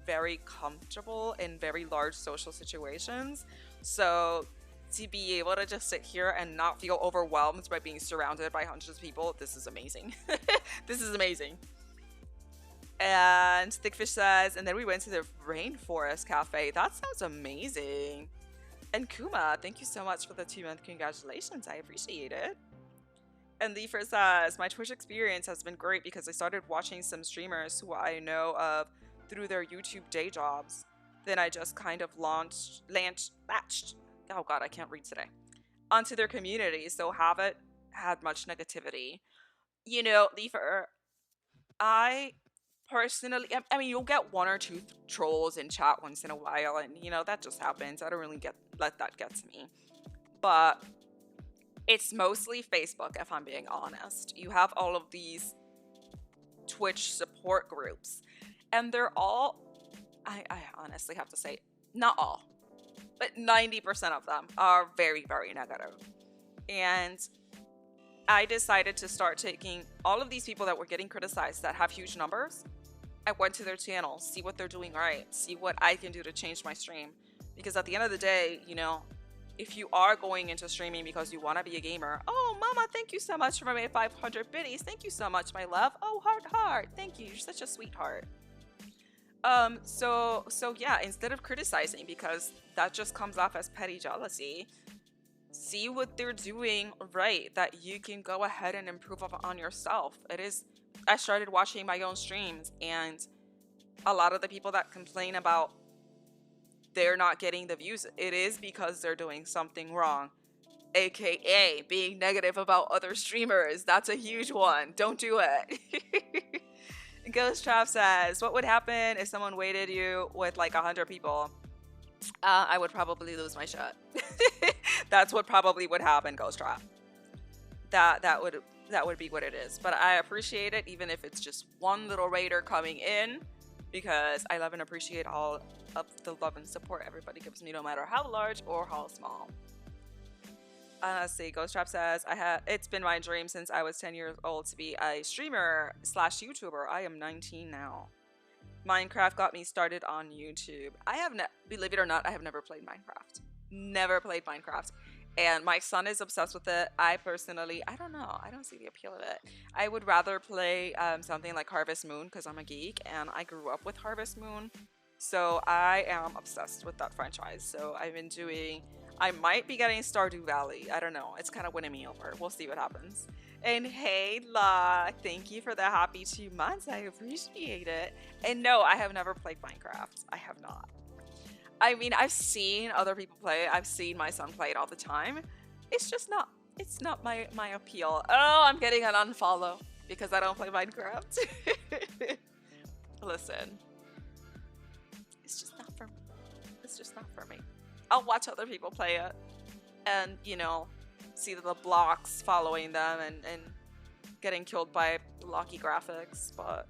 very comfortable in very large social situations. So to be able to just sit here and not feel overwhelmed by being surrounded by hundreds of people, this is amazing. This is amazing. And Thickfish says, and then we went to the Rainforest Cafe. That sounds amazing. And Kuma, thank you so much for the 2-month congratulations. I appreciate it. And Leifer says, my Twitch experience has been great because I started watching some streamers who I know of through their YouTube day jobs. Then I just kind of latched, oh god, I can't read today, onto their community, so haven't had much negativity. You know, Leifer, I personally, I mean, you'll get one or two trolls in chat once in a while, and you know, that just happens. I don't really let that get to me. But it's mostly Facebook, if I'm being honest. You have all of these Twitch support groups, and they're all, I honestly have to say, not all, but 90% of them are very, very negative. And I decided to start taking all of these people that were getting criticized that have huge numbers. I went to their channel, see what they're doing right, see what I can do to change my stream. Because at the end of the day, you know, if you are going into streaming because you want to be a gamer, oh, mama, thank you so much for my 500 biddies. Thank you so much, my love. Oh, heart, heart. Thank you. You're such a sweetheart. So yeah, instead of criticizing, because that just comes off as petty jealousy, see what they're doing right, that you can go ahead and improve on yourself. I started watching my own streams, and a lot of the people that complain about they're not getting the views, it is because they're doing something wrong, aka being negative about other streamers. That's a huge one. Don't do it. Ghost Trap says, what would happen if someone waited you with like 100 people? I would probably lose my shit. That's what probably would happen, Ghost Trap. That would be what it is. But I appreciate it, even if it's just one little raider coming in, because I love and appreciate all of the love and support everybody gives me, no matter how large or how small. Let's see, Ghost Trap says, it's been my dream since I was 10 years old to be a streamer / YouTuber. I am 19 now. Minecraft got me started on YouTube. Believe it or not, I have never played Minecraft. Never played Minecraft. And my son is obsessed with it. I personally, I don't know. I don't see the appeal of it. I would rather play something like Harvest Moon because I'm a geek and I grew up with Harvest Moon. So I am obsessed with that franchise. So I might be getting Stardew Valley. I don't know. It's kind of winning me over. We'll see what happens. And hey, La, thank you for the happy 2 months. I appreciate it. And no, I have never played Minecraft. I have not. I mean, I've seen other people play it. I've seen my son play it all the time. It's not my appeal. Oh, I'm getting an unfollow because I don't play Minecraft. Listen, it's just not for me. It's just not for me. I'll watch other people play it and, you know, see the blocks following them and getting killed by blocky graphics, but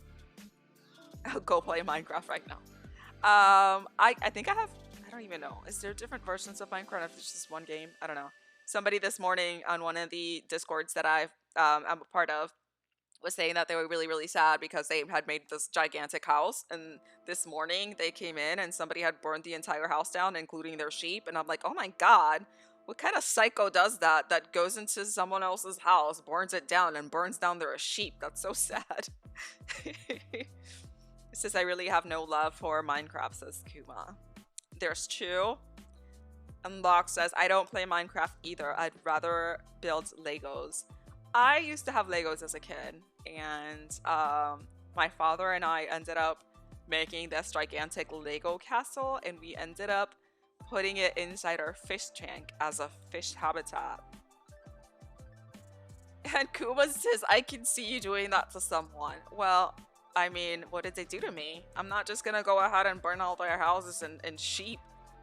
I'll go play Minecraft right now. I think I don't even know. Is there different versions of Minecraft if it's just one game? I don't know. Somebody this morning on one of the Discords that I'm a part of was saying that they were really, really sad because they had made this gigantic house, and this morning they came in and somebody had burned the entire house down, including their sheep, and I'm like, oh my god, what kind of psycho does that goes into someone else's house, burns it down, and burns down their sheep? That's so sad. It says, I really have no love for Minecraft, says Kuma. There's 2. And Locke says, I don't play Minecraft either. I'd rather build Legos. I used to have Legos as a kid, and my father and I ended up making this gigantic Lego castle, and we ended up putting it inside our fish tank as a fish habitat. And Kuma says, I can see you doing that to someone. Well, I mean, what did they do to me? I'm not just gonna go ahead and burn all their houses and sheep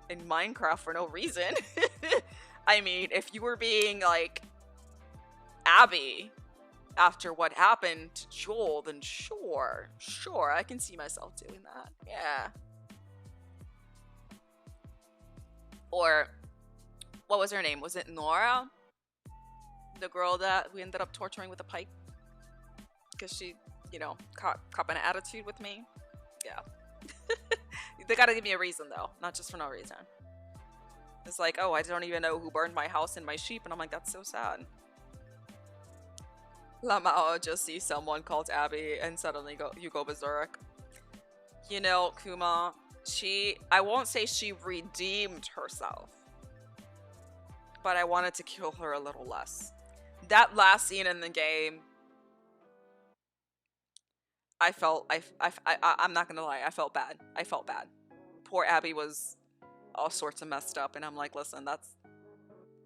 in Minecraft for no reason. I mean, if you were being like Abby after what happened to Joel, then sure, I can see myself doing that. Yeah. Or what was her name? Was it Nora? The girl that we ended up torturing with a pipe because she, caught an attitude with me. Yeah. They gotta give me a reason though, not just for no reason. It's like, oh, I don't even know who burned my house and my sheep, and I'm like, that's so sad. Lamao just sees someone called Abby and suddenly you go berserk. Kuma, I won't say she redeemed herself, but I wanted to kill her a little less. That last scene in the game, I'm not gonna lie, I felt bad. Poor Abby was all sorts of messed up, and I'm like, listen,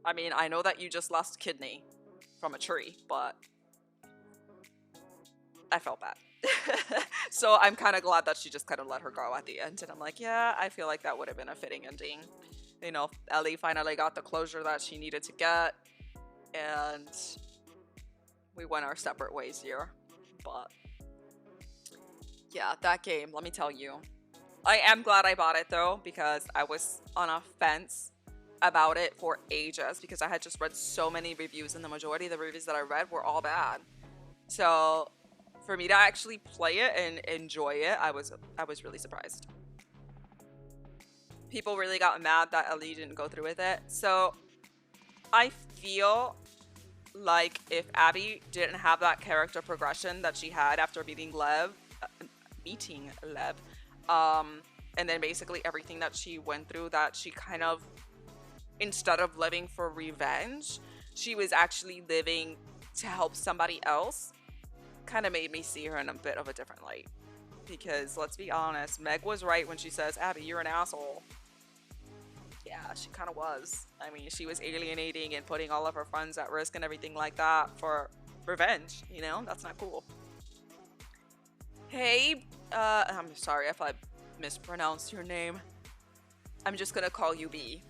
I know that you just lost a kidney from a tree, but I felt bad. So I'm kind of glad that she just kind of let her go at the end, and I'm like, yeah, I feel like that would have been a fitting ending. Ellie finally got the closure that she needed to get, and we went our separate ways here. But yeah, that game, let me tell you, I am glad I bought it though, because I was on a fence about it for ages because I had just read so many reviews, and the majority of the reviews that I read were all bad. So for me to actually play it and enjoy it, I was really surprised. People really got mad that Ellie didn't go through with it. So I feel like if Abby didn't have that character progression that she had after meeting Lev, and then basically everything that she went through, that she kind of, instead of living for revenge, she was actually living to help somebody else, kind of made me see her in a bit of a different light. Because let's be honest, Meg was right when she says, Abby, you're an asshole. Yeah, she kind of was. I mean, she was alienating and putting all of her friends at risk and everything like that for revenge. That's not cool. Hey, I'm sorry if I mispronounced your name. I'm just gonna call you B.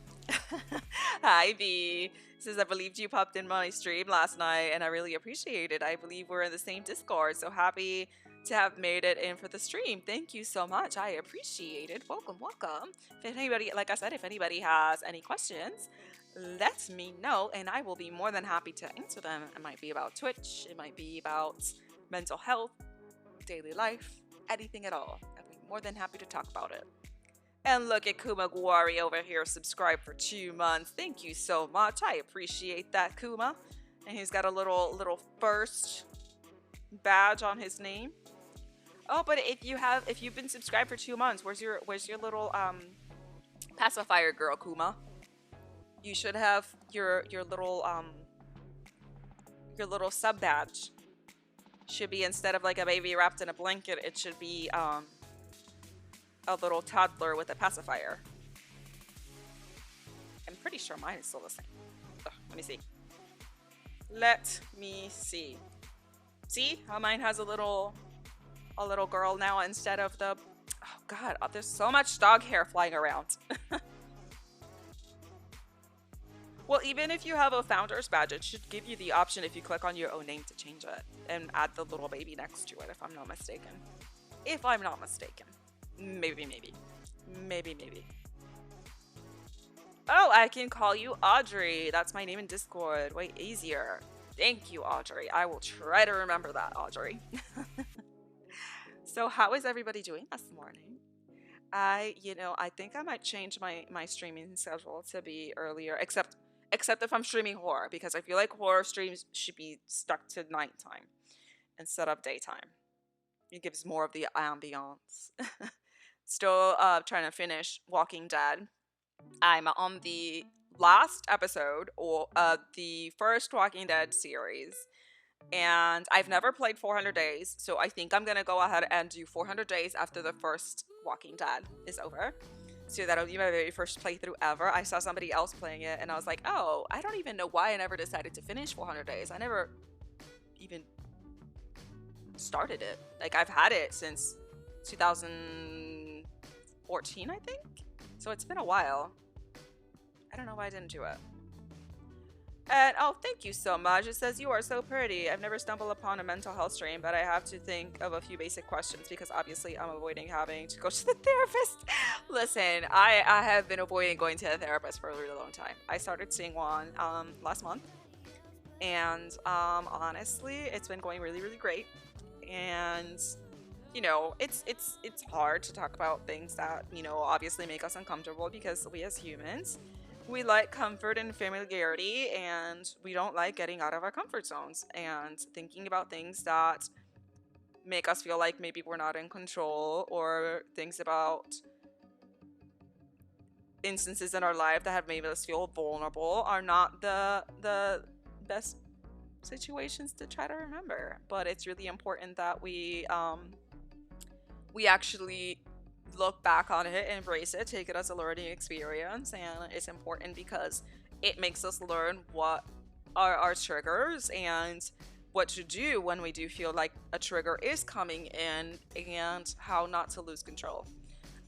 Hi, B. Says, I believed you popped in my stream last night and I really appreciate it. I believe we're in the same Discord, so happy to have made it in for the stream. Thank you so much. I appreciate it. Welcome. If anybody, like I said, if anybody has any questions, let me know and I will be more than happy to answer them. It might be about Twitch, it might be about mental health, daily life, anything at all. I'd be more than happy to talk about it. And look at Kuma Guari over here, subscribed for 2 months. Thank you so much. I appreciate that, Kuma. And he's got a little first badge on his name. Oh, but if you've been subscribed for 2 months, where's your little pacifier girl, Kuma? You should have your little sub badge. Should be, instead of like a baby wrapped in a blanket, it should be a little toddler with a pacifier. I'm pretty sure mine is still the same. Ugh, let me see. See how mine has a little girl now instead of the, oh god, there's so much dog hair flying around. Well, even if you have a founder's badge, it should give you the option, if you click on your own name, to change it and add the little baby next to it, if I'm not mistaken. Maybe. Oh, I can call you Audrey. That's my name in Discord. Way easier. Thank you, Audrey. I will try to remember that, Audrey. So how is everybody doing this morning? I think I might change my streaming schedule to be earlier, except if I'm streaming horror, because I feel like horror streams should be stuck to nighttime instead of daytime. It gives more of the ambiance. Still trying to finish Walking Dead. I'm on the last episode of the first Walking Dead series, And I've never played 400 Days, so I think I'm gonna go ahead and do 400 Days after the first Walking Dead is over. So that'll be my very first playthrough ever. I saw somebody else playing it, and I was like, oh, I don't even know why I never decided to finish 400 Days. I never even started it. Like, I've had it since 2014, I think. So it's been a while. I don't know why I didn't do it. And oh, thank you so much. It says, you are so pretty. I've never stumbled upon a mental health stream, but I have to think of a few basic questions because obviously I'm avoiding having to go to the therapist. Listen, I have been avoiding going to a therapist for a really long time. I started seeing one last month, and honestly, it's been going really, really great. And you know, it's hard to talk about things that, you know, obviously make us uncomfortable because we as humans, we like comfort and familiarity, and we don't like getting out of our comfort zones and thinking about things that make us feel like maybe we're not in control, or things about instances in our life that have made us feel vulnerable are not the best situations to try to remember. But it's really important that we actually look back on it, embrace it, take it as a learning experience. And it's important because it makes us learn what are our triggers and what to do when we do feel like a trigger is coming in, and how not to lose control.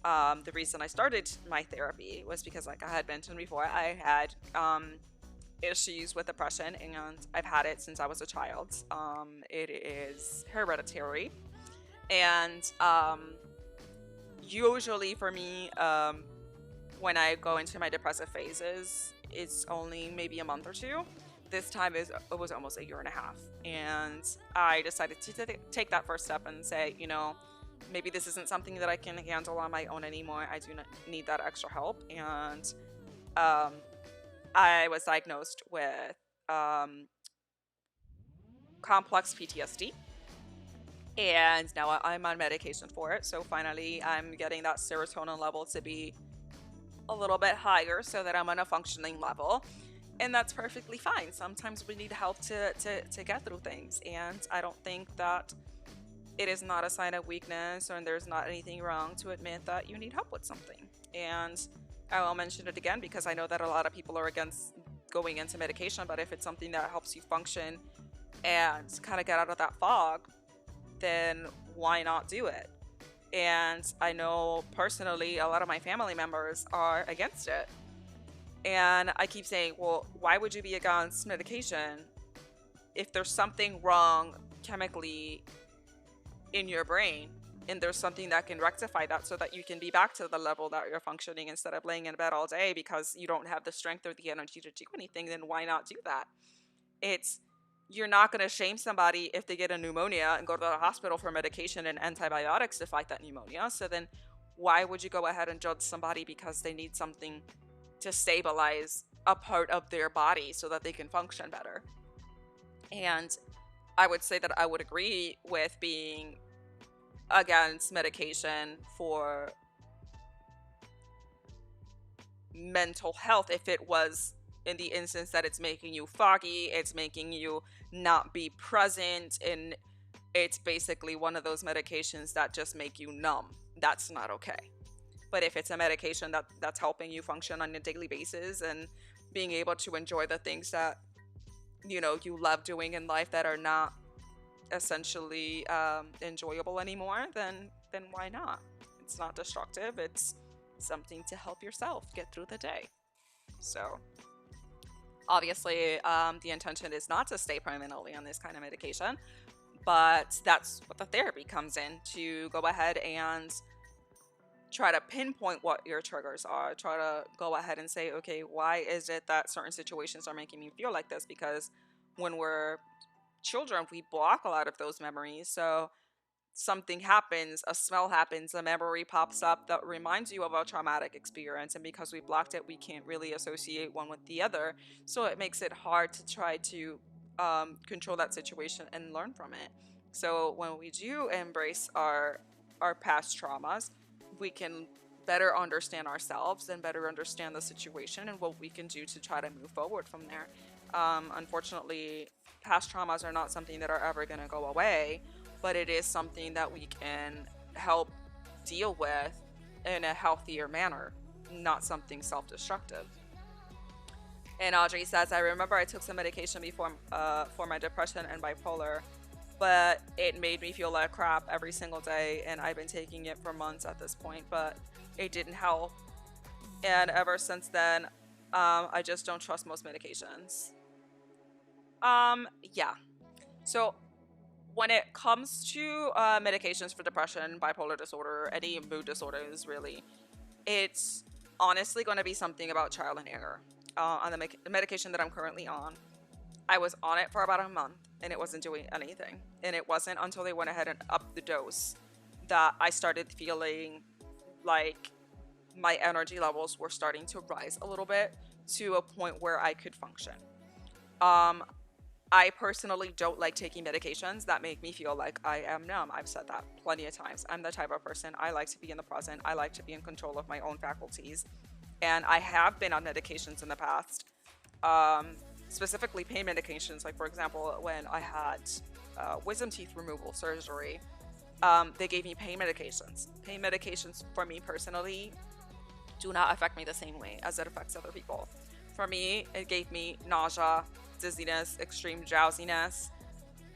The reason I started my therapy was because, like I had mentioned before, I had issues with depression, and I've had it since I was a child. It is hereditary, and usually for me, when I go into my depressive phases, it's only maybe a month or two. This time it was almost a year and a half, and I decided to take that first step and say, you know, maybe this isn't something that I can handle on my own anymore. I do not need that extra help. And um, I was diagnosed with um, complex PTSD, and now I'm on medication for it. So finally, I'm getting that serotonin level to be a little bit higher so that I'm on a functioning level. And that's perfectly fine. Sometimes we need help to get through things. And I don't think that it is not a sign of weakness, or there's not anything wrong to admit that you need help with something. And I will mention it again because I know that a lot of people are against going into medication, but if it's something that helps you function and kind of get out of that fog, then why not do it? And I know personally a lot of my family members are against it. And I keep saying, well, why would you be against medication if there's something wrong chemically in your brain, and there's something that can rectify that so that you can be back to the level that you're functioning instead of laying in bed all day because you don't have the strength or the energy to do anything? Then why not do that? It's You're not going to shame somebody if they get a pneumonia and go to the hospital for medication and antibiotics to fight that pneumonia. So then why would you go ahead and judge somebody because they need something to stabilize a part of their body so that they can function better? And I would say that I would agree with being against medication for mental health if it was in the instance that it's making you foggy, it's making you not be present, and it's basically one of those medications that just make you numb. That's not okay. But if it's a medication that's helping you function on a daily basis and being able to enjoy the things that you love doing in life that are not essentially enjoyable anymore, then why not? It's not destructive. It's something to help yourself get through the day. So obviously, the intention is not to stay permanently on this kind of medication, but that's what the therapy comes in, to go ahead and try to pinpoint what your triggers are. Try to go ahead and say, okay, why is it that certain situations are making me feel like this? Because when we're children, we block a lot of those memories. So something happens, a smell happens, a memory pops up that reminds you of a traumatic experience. And because we blocked it, we can't really associate one with the other. So it makes it hard to try to control that situation and learn from it. So when we do embrace our past traumas, we can better understand ourselves and better understand the situation and what we can do to try to move forward from there. Unfortunately, past traumas are not something that are ever going to go away, but it is something that we can help deal with in a healthier manner, not something self-destructive. And Audrey says, I remember I took some medication before for my depression and bipolar, but it made me feel like crap every single day, and I've been taking it for months at this point, but it didn't help. And ever since then, I just don't trust most medications. Yeah. So when it comes to medications for depression, bipolar disorder, any mood disorders, really, it's honestly going to be something about trial and error. On the medication that I'm currently on, I was on it for about a month and it wasn't doing anything. And it wasn't until they went ahead and upped the dose that I started feeling like my energy levels were starting to rise a little bit to a point where I could function. I personally don't like taking medications that make me feel like I am numb. I've said that plenty of times. I'm the type of person, I like to be in the present. I like to be in control of my own faculties. And I have been on medications in the past, specifically pain medications. Like, for example, when I had wisdom teeth removal surgery, they gave me pain medications. Pain medications, for me personally, do not affect me the same way as it affects other people. For me, it gave me nausea, dizziness, extreme drowsiness.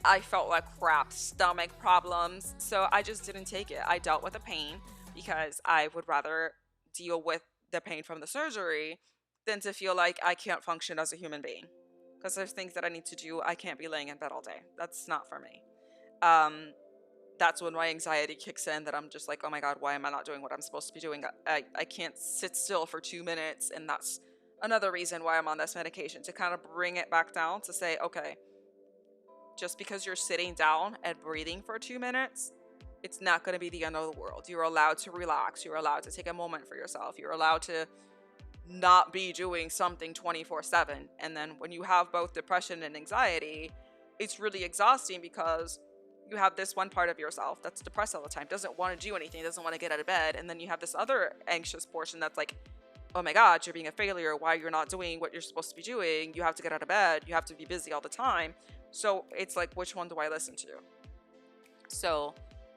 I felt like crap, stomach problems. So I just didn't take it. I dealt with the pain because I would rather deal with the pain from the surgery than to feel like I can't function as a human being. Because there's things that I need to do. I can't be laying in bed all day. That's not for me. That's when my anxiety kicks in, that I'm just like, oh my God, why am I not doing what I'm supposed to be doing? I can't sit still for 2 minutes. And that's another reason why I'm on this medication, to kind of bring it back down, to say, okay, just because you're sitting down and breathing for 2 minutes, it's not going to be the end of the world. You're allowed to relax. You're allowed to take a moment for yourself. You're allowed to not be doing something 24/7. And then when you have both depression and anxiety, it's really exhausting because you have this one part of yourself that's depressed all the time, doesn't want to do anything, doesn't want to get out of bed. And then you have this other anxious portion that's like, oh my God, you're being a failure. Why you're not doing what you're supposed to be doing? You have to get out of bed. You have to be busy all the time. So it's like, which one do I listen to? So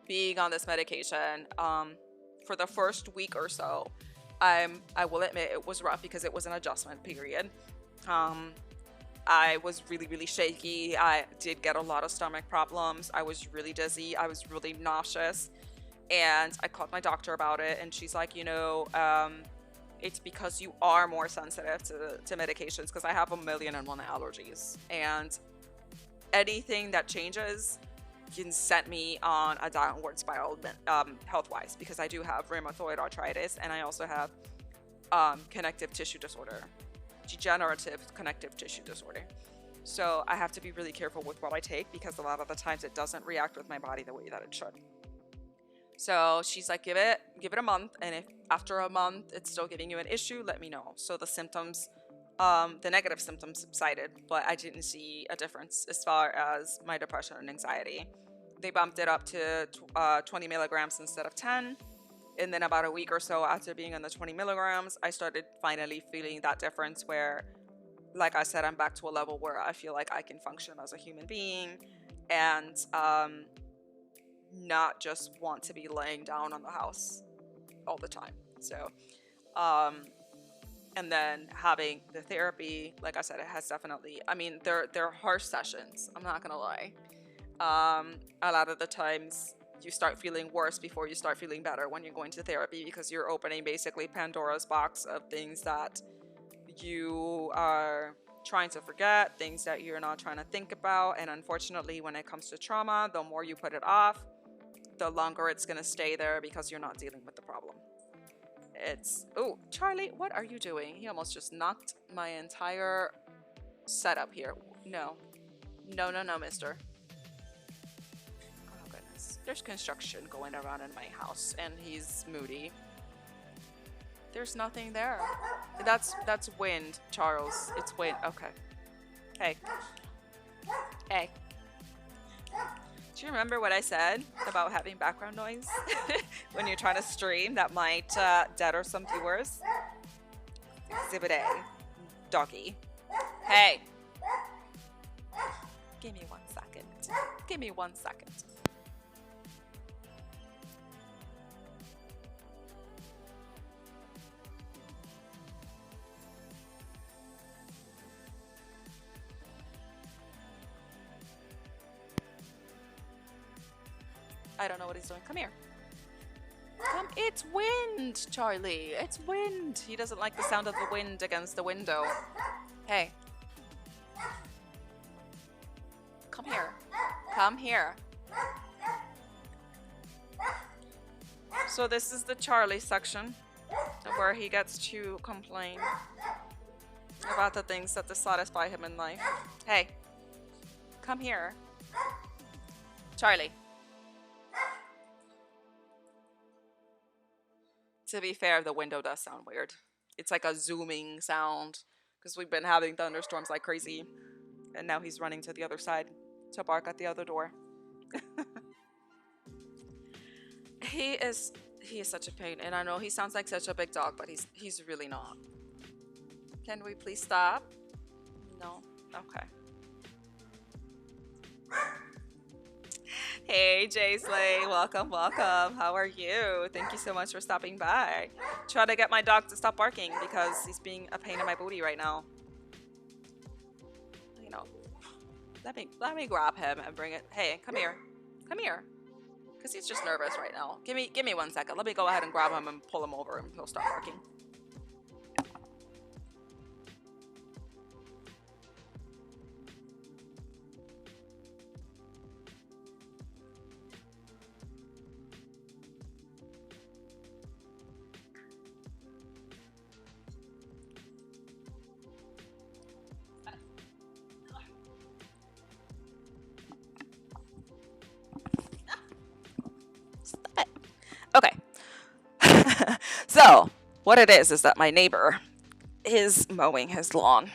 being on this medication, for the first week or so, I will admit it was rough because it was an adjustment period. I was really, really shaky. I did get a lot of stomach problems. I was really dizzy. I was really nauseous. And I called my doctor about it. And she's like, it's because you are more sensitive to medications, because I have 1,000,001 allergies. And anything that changes can set me on a downward spiral health-wise, because I do have rheumatoid arthritis and I also have connective tissue disorder. Degenerative connective tissue disorder. So I have to be really careful with what I take, because a lot of the times it doesn't react with my body the way that it should. So she's like, give it a month, and if after a month it's still giving you an issue, let me know. So the symptoms, the negative symptoms subsided, but I didn't see a difference as far as my depression and anxiety. They bumped it up to 20 milligrams instead of 10. And then about a week or so after being on the 20 milligrams, I started finally feeling that difference where, like I said, I'm back to a level where I feel like I can function as a human being and not just want to be laying down on the house all the time. So, and then having the therapy, like I said, it has definitely, I mean, they're harsh sessions. I'm not going to lie. A lot of the times, you start feeling worse before you start feeling better when you're going to therapy, because you're opening basically Pandora's box of things that you are trying to forget, things that you're not trying to think about. And unfortunately, when it comes to trauma, the more you put it off, the longer it's going to stay there, because you're not dealing with the problem. Oh, Charlie, what are you doing? He almost just knocked my entire setup here. No, mister. There's construction going around in my house and he's moody. There's nothing there. That's wind, Charles. It's wind. Okay. Hey. Do you remember what I said about having background noise when you're trying to stream that might deter some viewers? Exhibit A, doggy. Hey, give me 1 second. Give me 1 second. I don't know what he's doing. Come here. Come. It's wind, Charlie. It's wind. He doesn't like the sound of the wind against the window. Hey. Come here. Come here. So this is the Charlie section where he gets to complain about the things that dissatisfy him in life. Hey. Come here. Charlie. To be fair, the window does sound weird. It's like a zooming sound because we've been having thunderstorms like crazy. And now he's running to the other side to bark at the other door. He is such a pain. And I know he sounds like such a big dog, but he's really not. Can we please stop? No? Okay. Hey, Jaisley, welcome, welcome. How are you? Thank you so much for stopping by. Try to get my dog to stop barking because he's being a pain in my booty right now. You know, let me grab him and bring it. Hey, come here, come here, because he's just nervous right now. Give me 1 second. Let me go ahead and grab him and pull him over, and he'll stop barking. Okay. So what it is that my neighbor is mowing his lawn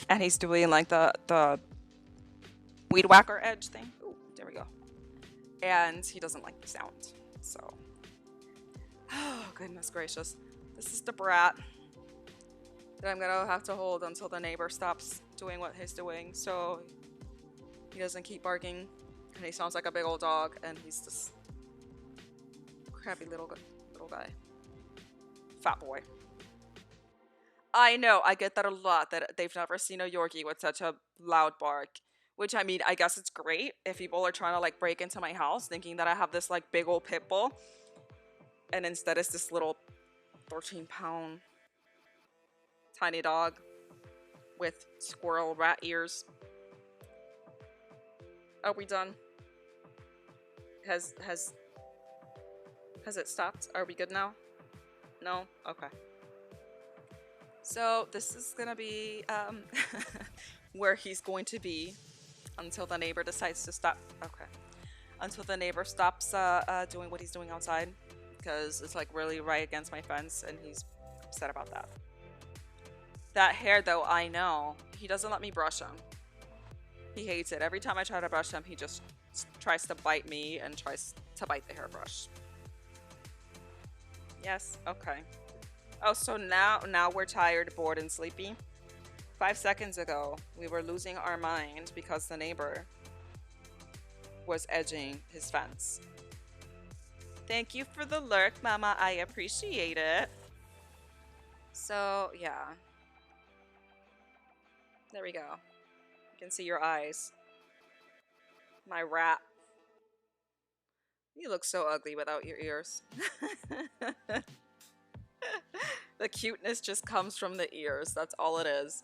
and he's doing like the weed whacker edge thing. Ooh, there we go. And he doesn't like the sound. So, oh goodness gracious. This is the brat that I'm gonna have to hold until the neighbor stops doing what he's doing so he doesn't keep barking. And he sounds like a big old dog and he's just crappy little guy. Fat boy. I know, I get that a lot, that they've never seen a Yorkie with such a loud bark. Which, I mean, I guess it's great if people are trying to, like, break into my house thinking that I have this, like, big old pit bull. And instead it's this little 13-pound tiny dog with squirrel rat ears. Are we done? Has it stopped? Are we good now? No? Okay. So this is gonna be where he's going to be until the neighbor decides to stop. Okay. Until the neighbor stops doing what he's doing outside, because it's like really right against my fence and he's upset about that. That hair though, I know. He doesn't let me brush him. He hates it. Every time I try to brush him, he just tries to bite me and tries to bite the hairbrush. Yes, okay. Oh, so now we're tired, bored, and sleepy. 5 seconds ago, we were losing our mind because the neighbor was edging his fence. Thank you for the lurk, Mama. I appreciate it. So, yeah. There we go. You can see your eyes. My rat. You look so ugly without your ears. The cuteness just comes from the ears. That's all it is.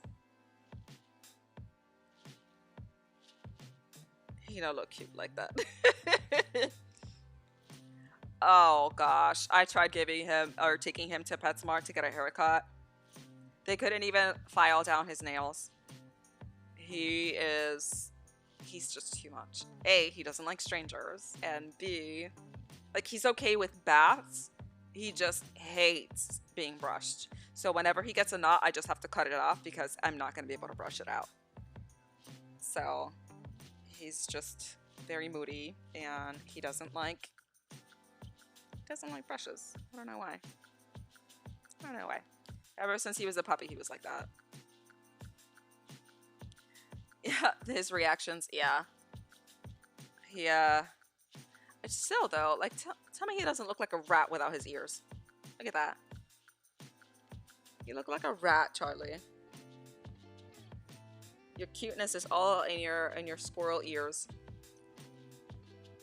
He don't look cute like that. Oh gosh. I tried giving him or taking him to PetSmart to get a haircut. They couldn't even file down his nails. He's just too much. A, he doesn't like strangers, and B, like, he's okay with baths. He just hates being brushed. So whenever he gets a knot, I just have to cut it off because I'm not going to be able to brush it out. So he's just very moody, and he doesn't like brushes. I don't know why. I don't know why. Ever since he was a puppy, he was like that. Yeah, his reactions, yeah. He, still though, like, tell me he doesn't look like a rat without his ears. Look at that. You look like a rat, Charlie. Your cuteness is all in your squirrel ears.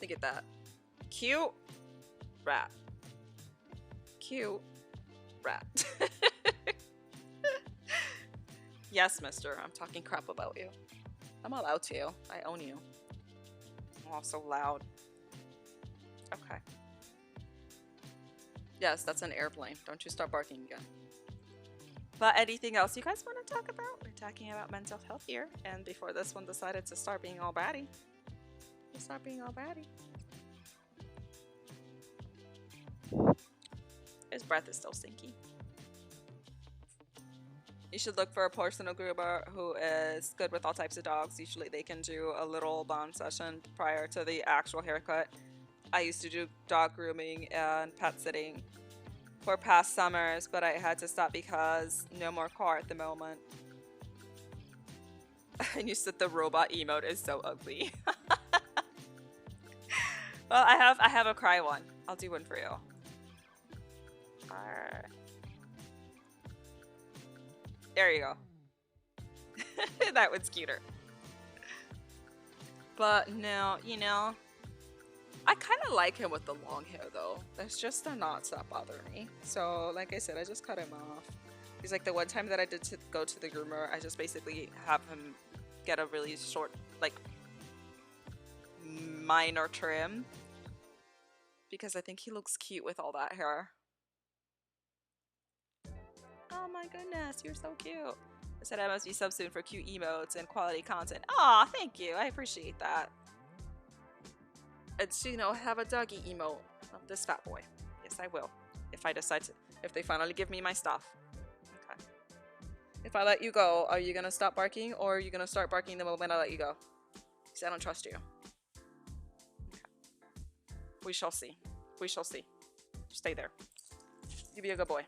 Look at that. Cute rat. Cute rat. Yes, mister. I'm talking crap about you. I'm allowed to. I own you. I'm also loud. Okay. Yes, that's an airplane. Don't you start barking again. But anything else you guys want to talk about? We're talking about mental health here. And before this one decided to start being all batty. Start being all batty. His breath is still stinky. You should look for a personal groomer who is good with all types of dogs. Usually they can do a little bond session prior to the actual haircut. I used to do dog grooming and pet sitting for past summers, but I had to stop because no more car at the moment. And you said the robot emote is so ugly. Well, I have a cry one. I'll do one for you. There you go. That one's cuter. But no, you know, I kind of like him with the long hair though. That's just the knots that bother me. So like I said, I just cut him off. He's like the one time that I did go to the groomer, I just basically have him get a really short, like, minor trim. Because I think he looks cute with all that hair. Oh my goodness, you're so cute. I said I must be sub soon for cute emotes and quality content. Aw, thank you. I appreciate that. And you know, have a doggy emote of this fat boy. Yes, I will. If I decide to, if they finally give me my stuff. Okay. If I let you go, are you gonna stop barking or are you gonna start barking the moment I let you go? Because I don't trust you. Okay. We shall see. We shall see. Stay there. You be a good boy.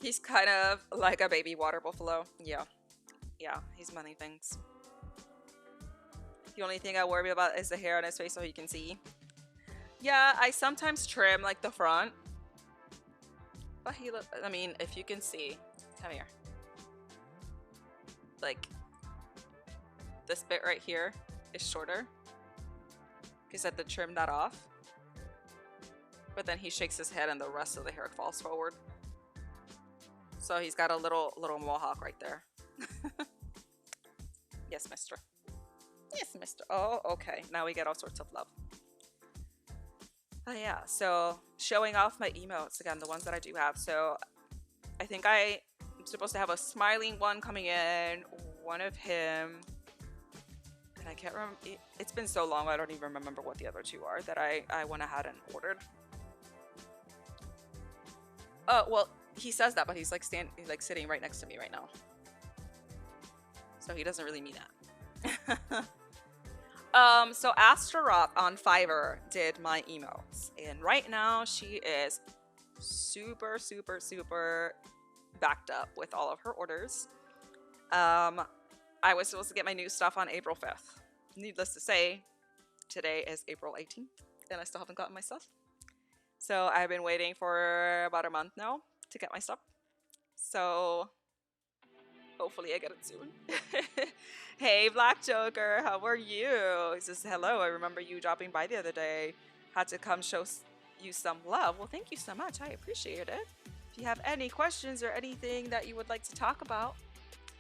He's kind of like a baby water buffalo. Yeah. Yeah, he's many things. The only thing I worry about is the hair on his face so he can see. Yeah, I sometimes trim like the front. But he look, I mean, if you can see, come here. Like, this bit right here is shorter. Because I had to trim that off. But then he shakes his head and the rest of the hair falls forward. So he's got a little mohawk right there. Yes, mister. Yes, mister. Oh, okay. Now we get all sorts of love. Oh, yeah. So showing off my emotes again, the ones that I do have. So I think I'm supposed to have a smiling one coming in, one of him, and I can't remember. It's been so long, I don't even remember what the other two are that I went ahead and ordered. Well, he says that, but he's like sitting right next to me right now. So he doesn't really mean that. So Astaroth on Fiverr did my emotes, and right now she is super backed up with all of her orders. I was supposed to get my new stuff on April 5th. Needless to say, today is April 18th, and I still haven't gotten my stuff. So I've been waiting for about a month now to get my stuff. So hopefully I get it soon. Hey, Black Joker, how are you? He says, hello, I remember you dropping by the other day. Had to come show you some love. Well, thank you so much. I appreciate it. If you have any questions or anything that you would like to talk about,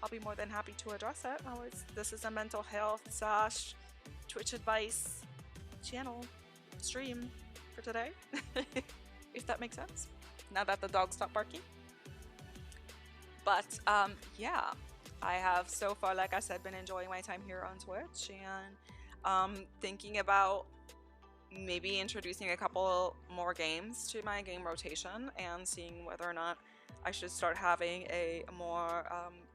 I'll be more than happy to address it. This is a mental health / Twitch advice channel stream for today. If that makes sense. Now that the dog stopped barking. But yeah, I have so far, like I said, been enjoying my time here on Twitch, and thinking about maybe introducing a couple more games to my game rotation and seeing whether or not I should start having a more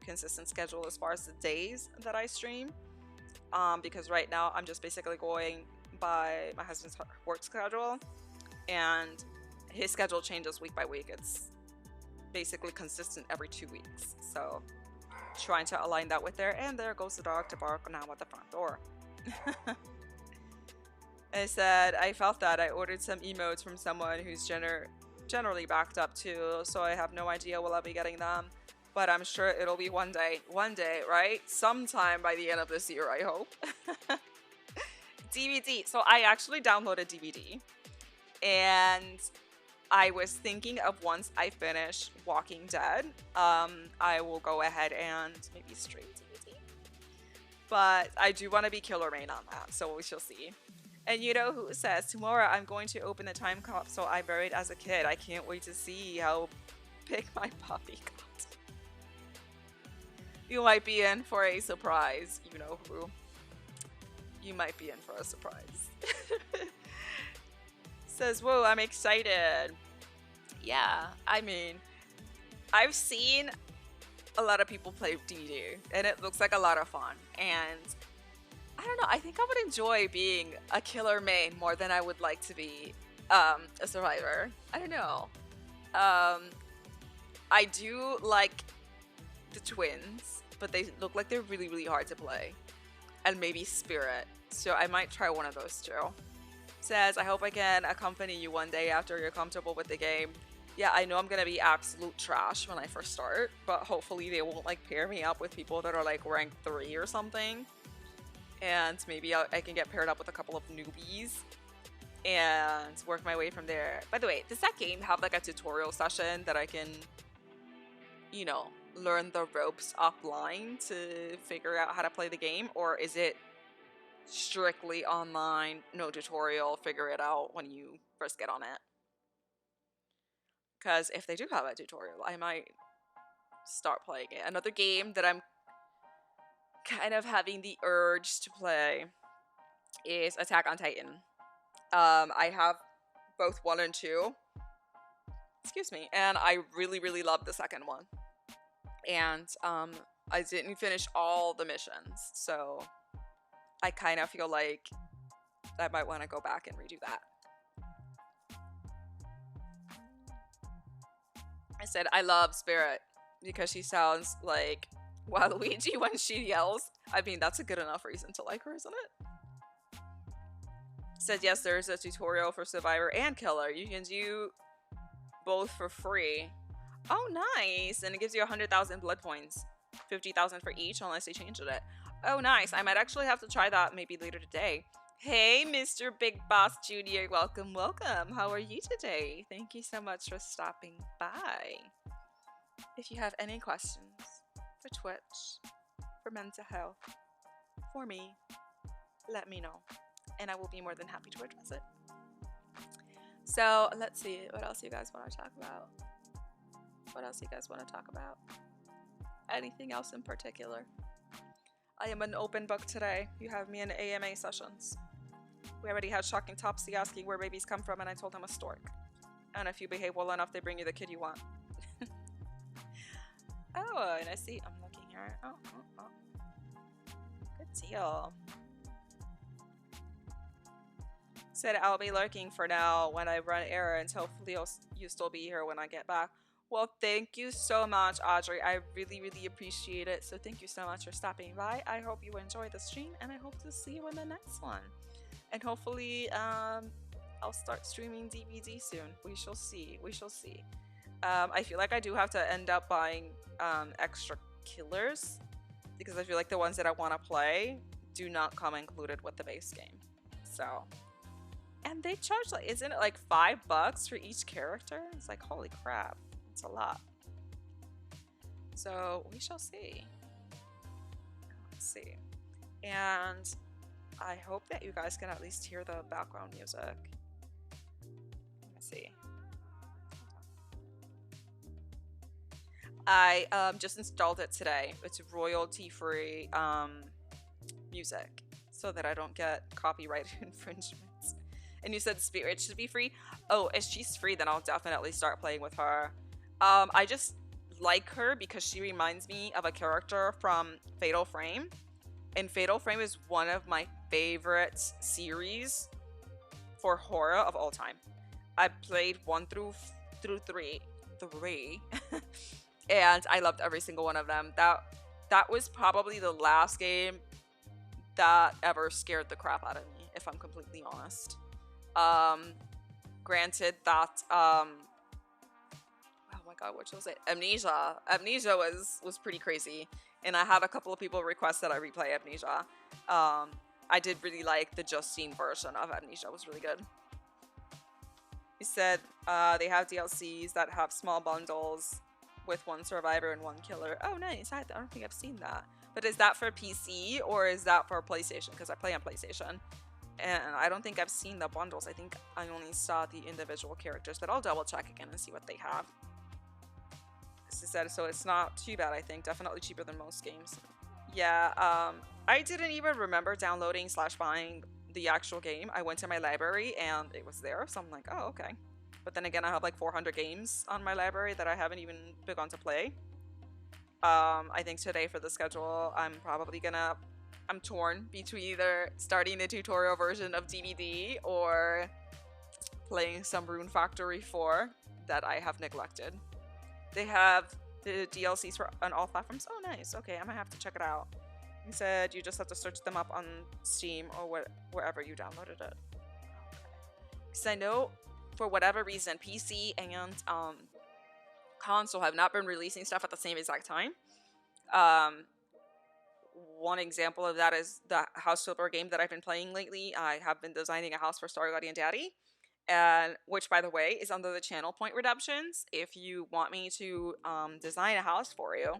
consistent schedule as far as the days that I stream. because right now I'm just basically going by my husband's work schedule, and his schedule changes week by week. It's basically consistent every 2 weeks. So trying to align that with there, and there goes the dog to bark now at the front door. I said I felt that I ordered some emotes from someone who's generally backed up too, so I have no idea will I be getting them, but I'm sure it'll be one day, right? Sometime by the end of this year, I hope. DVD. So I actually downloaded DVD, and I was thinking of once I finish Walking Dead, I will go ahead and maybe stream DVD. But I do want to be Killer Main on that, so we shall see. And you know who says, tomorrow I'm going to open the time capsule I buried as a kid. I can't wait to see how big my puppy got. You might be in for a surprise. You know who. You might be in for a surprise. Says, whoa, I'm excited. Yeah, I mean, I've seen a lot of people play DD, and it looks like a lot of fun. And I don't know, I think I would enjoy being a killer main more than I would like to be a survivor. I don't know. I do like the twins, but they look like they're really, really hard to play. And maybe Spirit. So I might try one of those two. Says, I hope I can accompany you one day after you're comfortable with the game. Yeah, I know I'm gonna be absolute trash when I first start, but hopefully they won't like pair me up with people that are like rank 3 or something. And maybe I can get paired up with a couple of newbies and work my way from there. By the way, does that game have like a tutorial session that I can, you know, learn the ropes offline to figure out how to play the game? Or is it strictly online, no tutorial, figure it out when you first get on it? Because if they do have a tutorial, I might start playing it. Another game that I'm kind of having the urge to play is Attack on Titan. I have both 1 and 2. Excuse me. And I really, really love the second one. And I didn't finish all the missions, so I kind of feel like I might want to go back and redo that. I said I love Spirit because she sounds like Waluigi when she yells. I mean, that's a good enough reason to like her, isn't it? Said yes, there's a tutorial for Survivor and Killer. You can do both for free. Oh, nice. And it gives you 100,000 blood points. 50,000 for each unless they changed it. Oh, nice. I might actually have to try that maybe later today. Hey, Mr. Big Boss Junior. Welcome, welcome. How are you today? Thank you so much for stopping by. If you have any questions for Twitch, for mental health, for me, let me know. And I will be more than happy to address it. So, let's see. What else you guys want to talk about? What else you guys want to talk about? Anything else in particular? I am an open book today. You have me in AMA sessions. We already had Shocking Topsy asking where babies come from, and I told him a stork. And if you behave well enough, they bring you the kid you want. Oh, and I see. I'm looking here. Oh. Good deal. Said I'll be lurking for now when I run errands. Hopefully you still be here when I get back. Well, thank you so much, Audrey. I really, really appreciate it. So thank you so much for stopping by. I hope you enjoyed the stream, and I hope to see you in the next one. And hopefully, I'll start streaming DVD soon. We shall see. We shall see. I feel like I do have to end up buying extra killers because I feel like the ones that I want to play do not come included with the base game. So, and they charge like, isn't it like $5 for each character? It's like, holy crap. It's a lot. So we shall see. Let's see. And I hope that you guys can at least hear the background music. Let's see. I just installed it today. It's royalty-free music so that I don't get copyright infringements. And you said Spirit should be free? Oh, if she's free, then I'll definitely start playing with her. I just like her because she reminds me of a character from Fatal Frame. And Fatal Frame is one of my favorite series for horror of all time. I played 1 through 3, and I loved every single one of them. That was probably the last game that ever scared the crap out of me, if I'm completely honest. Um, Granted that oh my god, what was it? Amnesia. Amnesia was pretty crazy, and I had a couple of people request that I replay Amnesia. I did really like the Justine version of Amnesia. It was really good. He said they have DLCs that have small bundles with one survivor and one killer. Oh, nice. I don't think I've seen that. But is that for PC or is that for PlayStation? Because I play on PlayStation. And I don't think I've seen the bundles. I think I only saw the individual characters. But I'll double check again and see what they have. This is said, so it's not too bad, I think. Definitely cheaper than most games. Yeah, I didn't even remember downloading / buying the actual game. I went to my library and it was there, so I'm like, oh, okay. But then again, I have like 400 games on my library that I haven't even begun to play. I think today for the schedule, I'm torn between either starting the tutorial version of DVD or playing some Rune Factory 4 that I have neglected. They have the DLCs for on all platforms. Oh, nice. Okay, I might have to check it out. He said you just have to search them up on Steam or wherever you downloaded it. Because I know for whatever reason, PC and console have not been releasing stuff at the same exact time. One example of that is the house flipper game that I've been playing lately. I have been designing a house for Star Guardian Daddy, and which, by the way, is under the channel point redemptions. If you want me to design a house for you,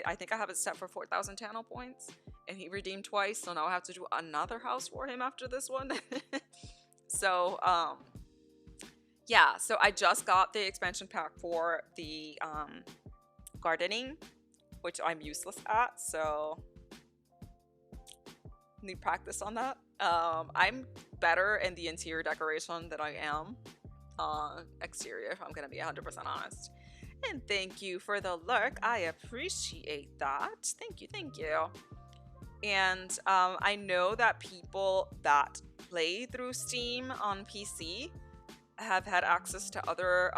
I think I have it set for 4,000 channel points, and he redeemed twice, so now I have to do another house for him after this one. So yeah, so I just got the expansion pack for the gardening, which I'm useless at, so need practice on that. I'm better in the interior decoration than I am exterior, if I'm gonna be 100% honest. And thank you for the lurk. I appreciate that. Thank you, thank you. And I know that people that play through Steam on PC have had access to other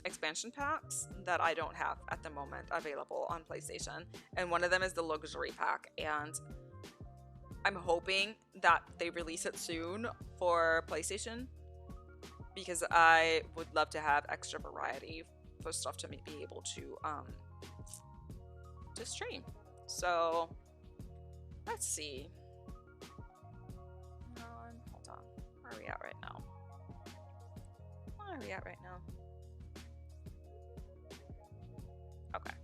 expansion packs that I don't have at the moment available on PlayStation. And one of them is the luxury pack. And I'm hoping that they release it soon for PlayStation, because I would love to have extra variety for stuff to be able to stream. So let's see. Hold on. Where are we at right now? Where are we at right now? Okay.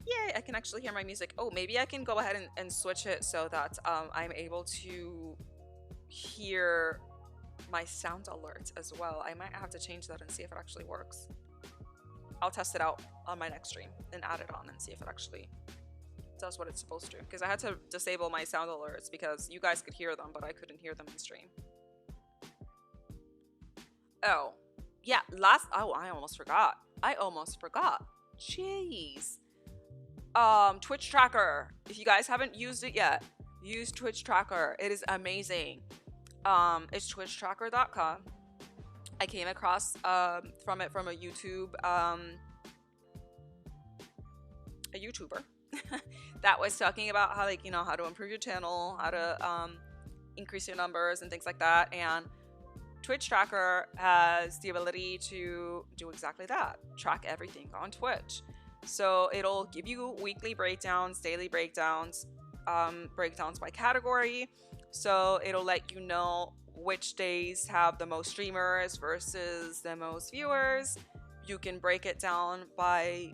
Yay, I can actually hear my music. Oh, maybe I can go ahead and switch it so that I'm able to hear my sound alerts as well. I might have to change that and see if it actually works. I'll test it out on my next stream and add it on and see if it actually does what it's supposed to. Because I had to disable my sound alerts because you guys could hear them, but I couldn't hear them in stream. Oh, yeah, oh, I almost forgot. Jeez. Twitch Tracker. If you guys haven't used it yet, use Twitch Tracker. It is amazing. It's twitchtracker.com. I came across from a YouTuber that was talking about how, like, how to improve your channel, how to increase your numbers and things like that. And Twitch Tracker has the ability to do exactly that, track everything on Twitch. So it'll give you weekly breakdowns, daily breakdowns, breakdowns by category. So it'll let you know which days have the most streamers versus the most viewers. You can break it down by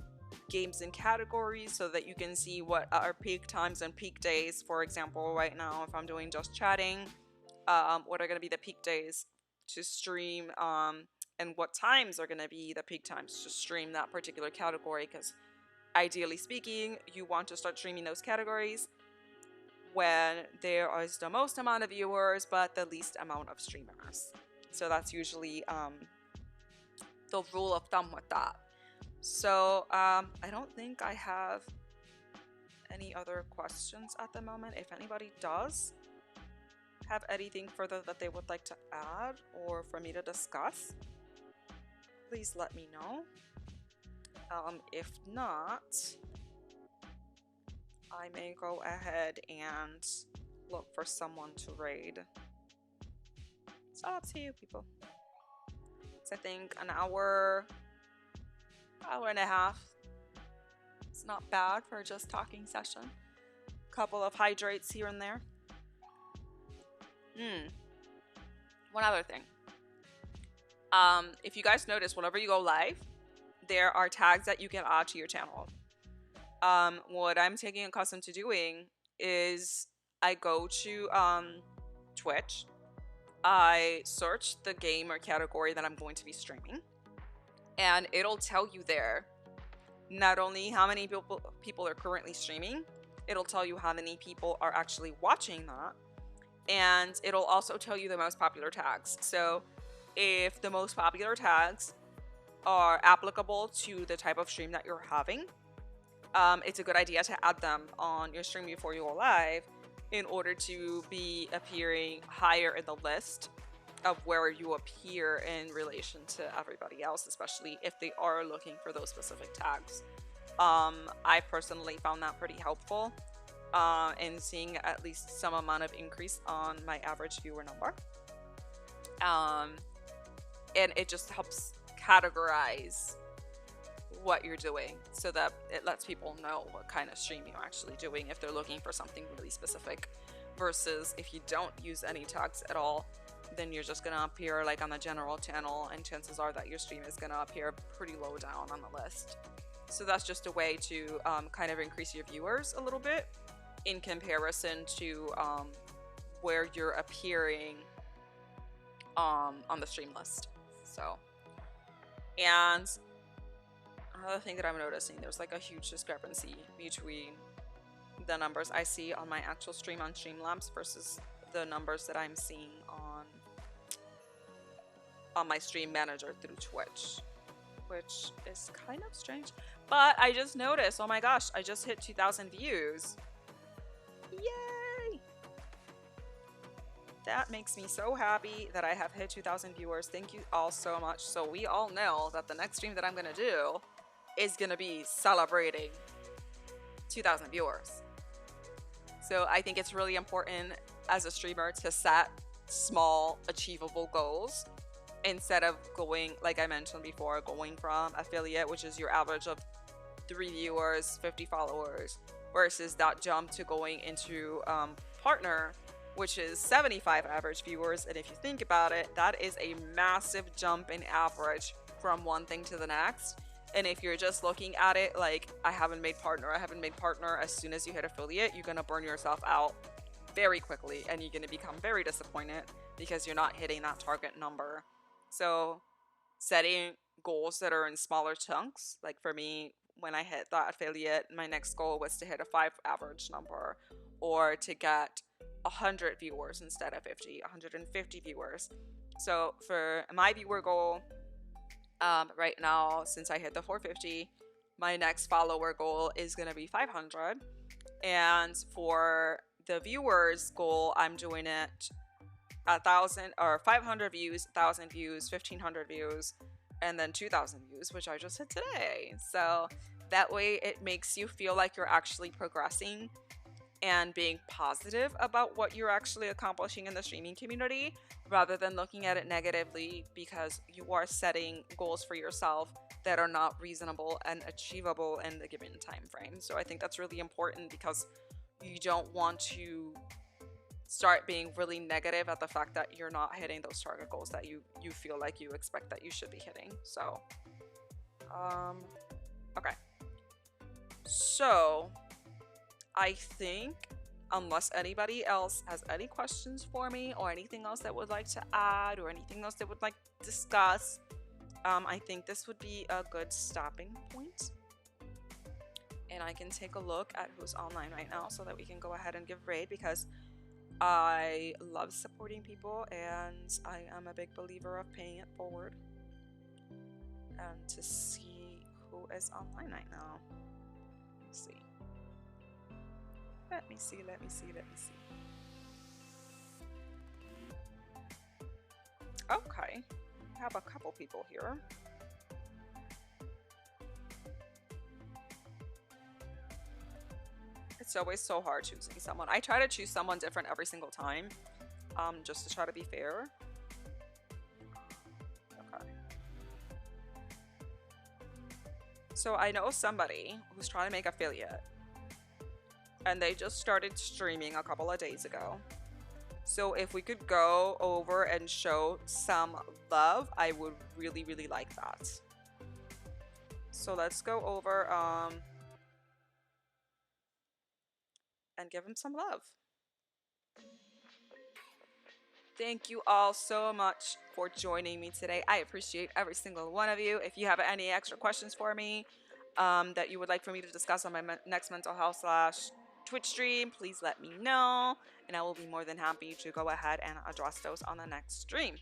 games and categories so that you can see what are peak times and peak days. For example, right now, if I'm doing just chatting, what are going to be the peak days to stream, and what times are going to be the peak times to stream that particular category, because ideally speaking, you want to start streaming those categories when there is the most amount of viewers but the least amount of streamers. So that's usually the rule of thumb with that. So I don't think I have any other questions at the moment. If anybody does have anything further that they would like to add or for me to discuss, please let me know. If not, I may go ahead and look for someone to raid. It's up to you, people. It's, I think, an hour and a half. It's not bad for a just talking session. Couple of hydrates here and there. One other thing. If you guys notice, whenever you go live, there are tags that you can add to your channel. What I'm taking accustomed to doing is I go to Twitch, I search the game or category that I'm going to be streaming, and it'll tell you there not only how many people are currently streaming, it'll tell you how many people are actually watching that, and it'll also tell you the most popular tags. So if the most popular tags are applicable to the type of stream that you're having, it's a good idea to add them on your stream before you go live in order to be appearing higher in the list of where you appear in relation to everybody else, especially if they are looking for those specific tags. I personally found that pretty helpful in seeing at least some amount of increase on my average viewer number. And it just helps categorize what you're doing so that it lets people know what kind of stream you're actually doing if they're looking for something really specific, versus if you don't use any tags at all, then you're just gonna appear like on the general channel, and chances are that your stream is gonna appear pretty low down on the list. So that's just a way to kind of increase your viewers a little bit in comparison to where you're appearing on the stream list. So, and another thing that I'm noticing, there's like a huge discrepancy between the numbers I see on my actual stream on Streamlabs versus the numbers that I'm seeing on my stream manager through Twitch, which is kind of strange. But I just noticed, oh my gosh, I just hit 2,000 views. Yay! That makes me so happy that I have hit 2,000 viewers. Thank you all so much. So we all know that the next stream that I'm gonna do is gonna be celebrating 2,000 viewers. So I think it's really important as a streamer to set small, achievable goals instead of going, like I mentioned before, going from affiliate, which is your average of 3 viewers, 50 followers, versus that jump to going into partner, which is 75 average viewers. And if you think about it, that is a massive jump in average from one thing to the next. And if you're just looking at it like, I haven't made partner, as soon as you hit affiliate, you're gonna burn yourself out very quickly, and you're gonna become very disappointed because you're not hitting that target number. So setting goals that are in smaller chunks, like for me, when I hit that affiliate, my next goal was to hit a 5 average number, or to get 100 viewers instead of 50, 150 viewers. So for my viewer goal, right now, since I hit the 450, my next follower goal is going to be 500. And for the viewers goal, I'm doing it 1,000 or 500 views, 1,000 views, 1,500 views, and then 2,000 views, which I just hit today. So that way it makes you feel like you're actually progressing and being positive about what you're actually accomplishing in the streaming community, rather than looking at it negatively because you are setting goals for yourself that are not reasonable and achievable in the given time frame. So I think that's really important, because you don't want to start being really negative at the fact that you're not hitting those target goals that you feel like you expect that you should be hitting. So okay, so I think, unless anybody else has any questions for me or anything else that would like to add or anything else that would like to discuss, I think this would be a good stopping point. And I can take a look at who's online right now so that we can go ahead and give raid, because I love supporting people and I am a big believer of paying it forward. And to see who is online right now. Let's see. Let me see, let me see, let me see. Okay, I have a couple people here. It's always so hard choosing someone. I try to choose someone different every single time, just to try to be fair. Okay. So I know somebody who's trying to make affiliate, and they just started streaming a couple of days ago. So if we could go over and show some love, I would really, really like that. So let's go over and give him some love. Thank you all so much for joining me today. I appreciate every single one of you. If you have any extra questions for me that you would like for me to discuss on my next mental health / Twitch stream, please let me know, and I will be more than happy to go ahead and address those on the next stream.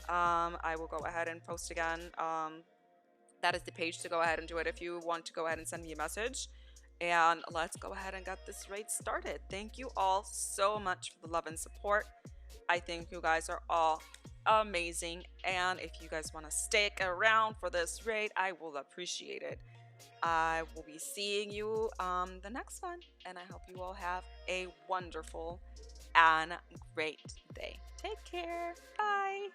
I will go ahead and post again. That is the page to go ahead and do it if you want to go ahead and send me a message. And let's go ahead and get this raid started. Thank you all so much for the love and support. I think you guys are all amazing. And if you guys want to stick around for this raid, I will appreciate it. I will be seeing you the next one. And I hope you all have a wonderful and great day. Take care. Bye.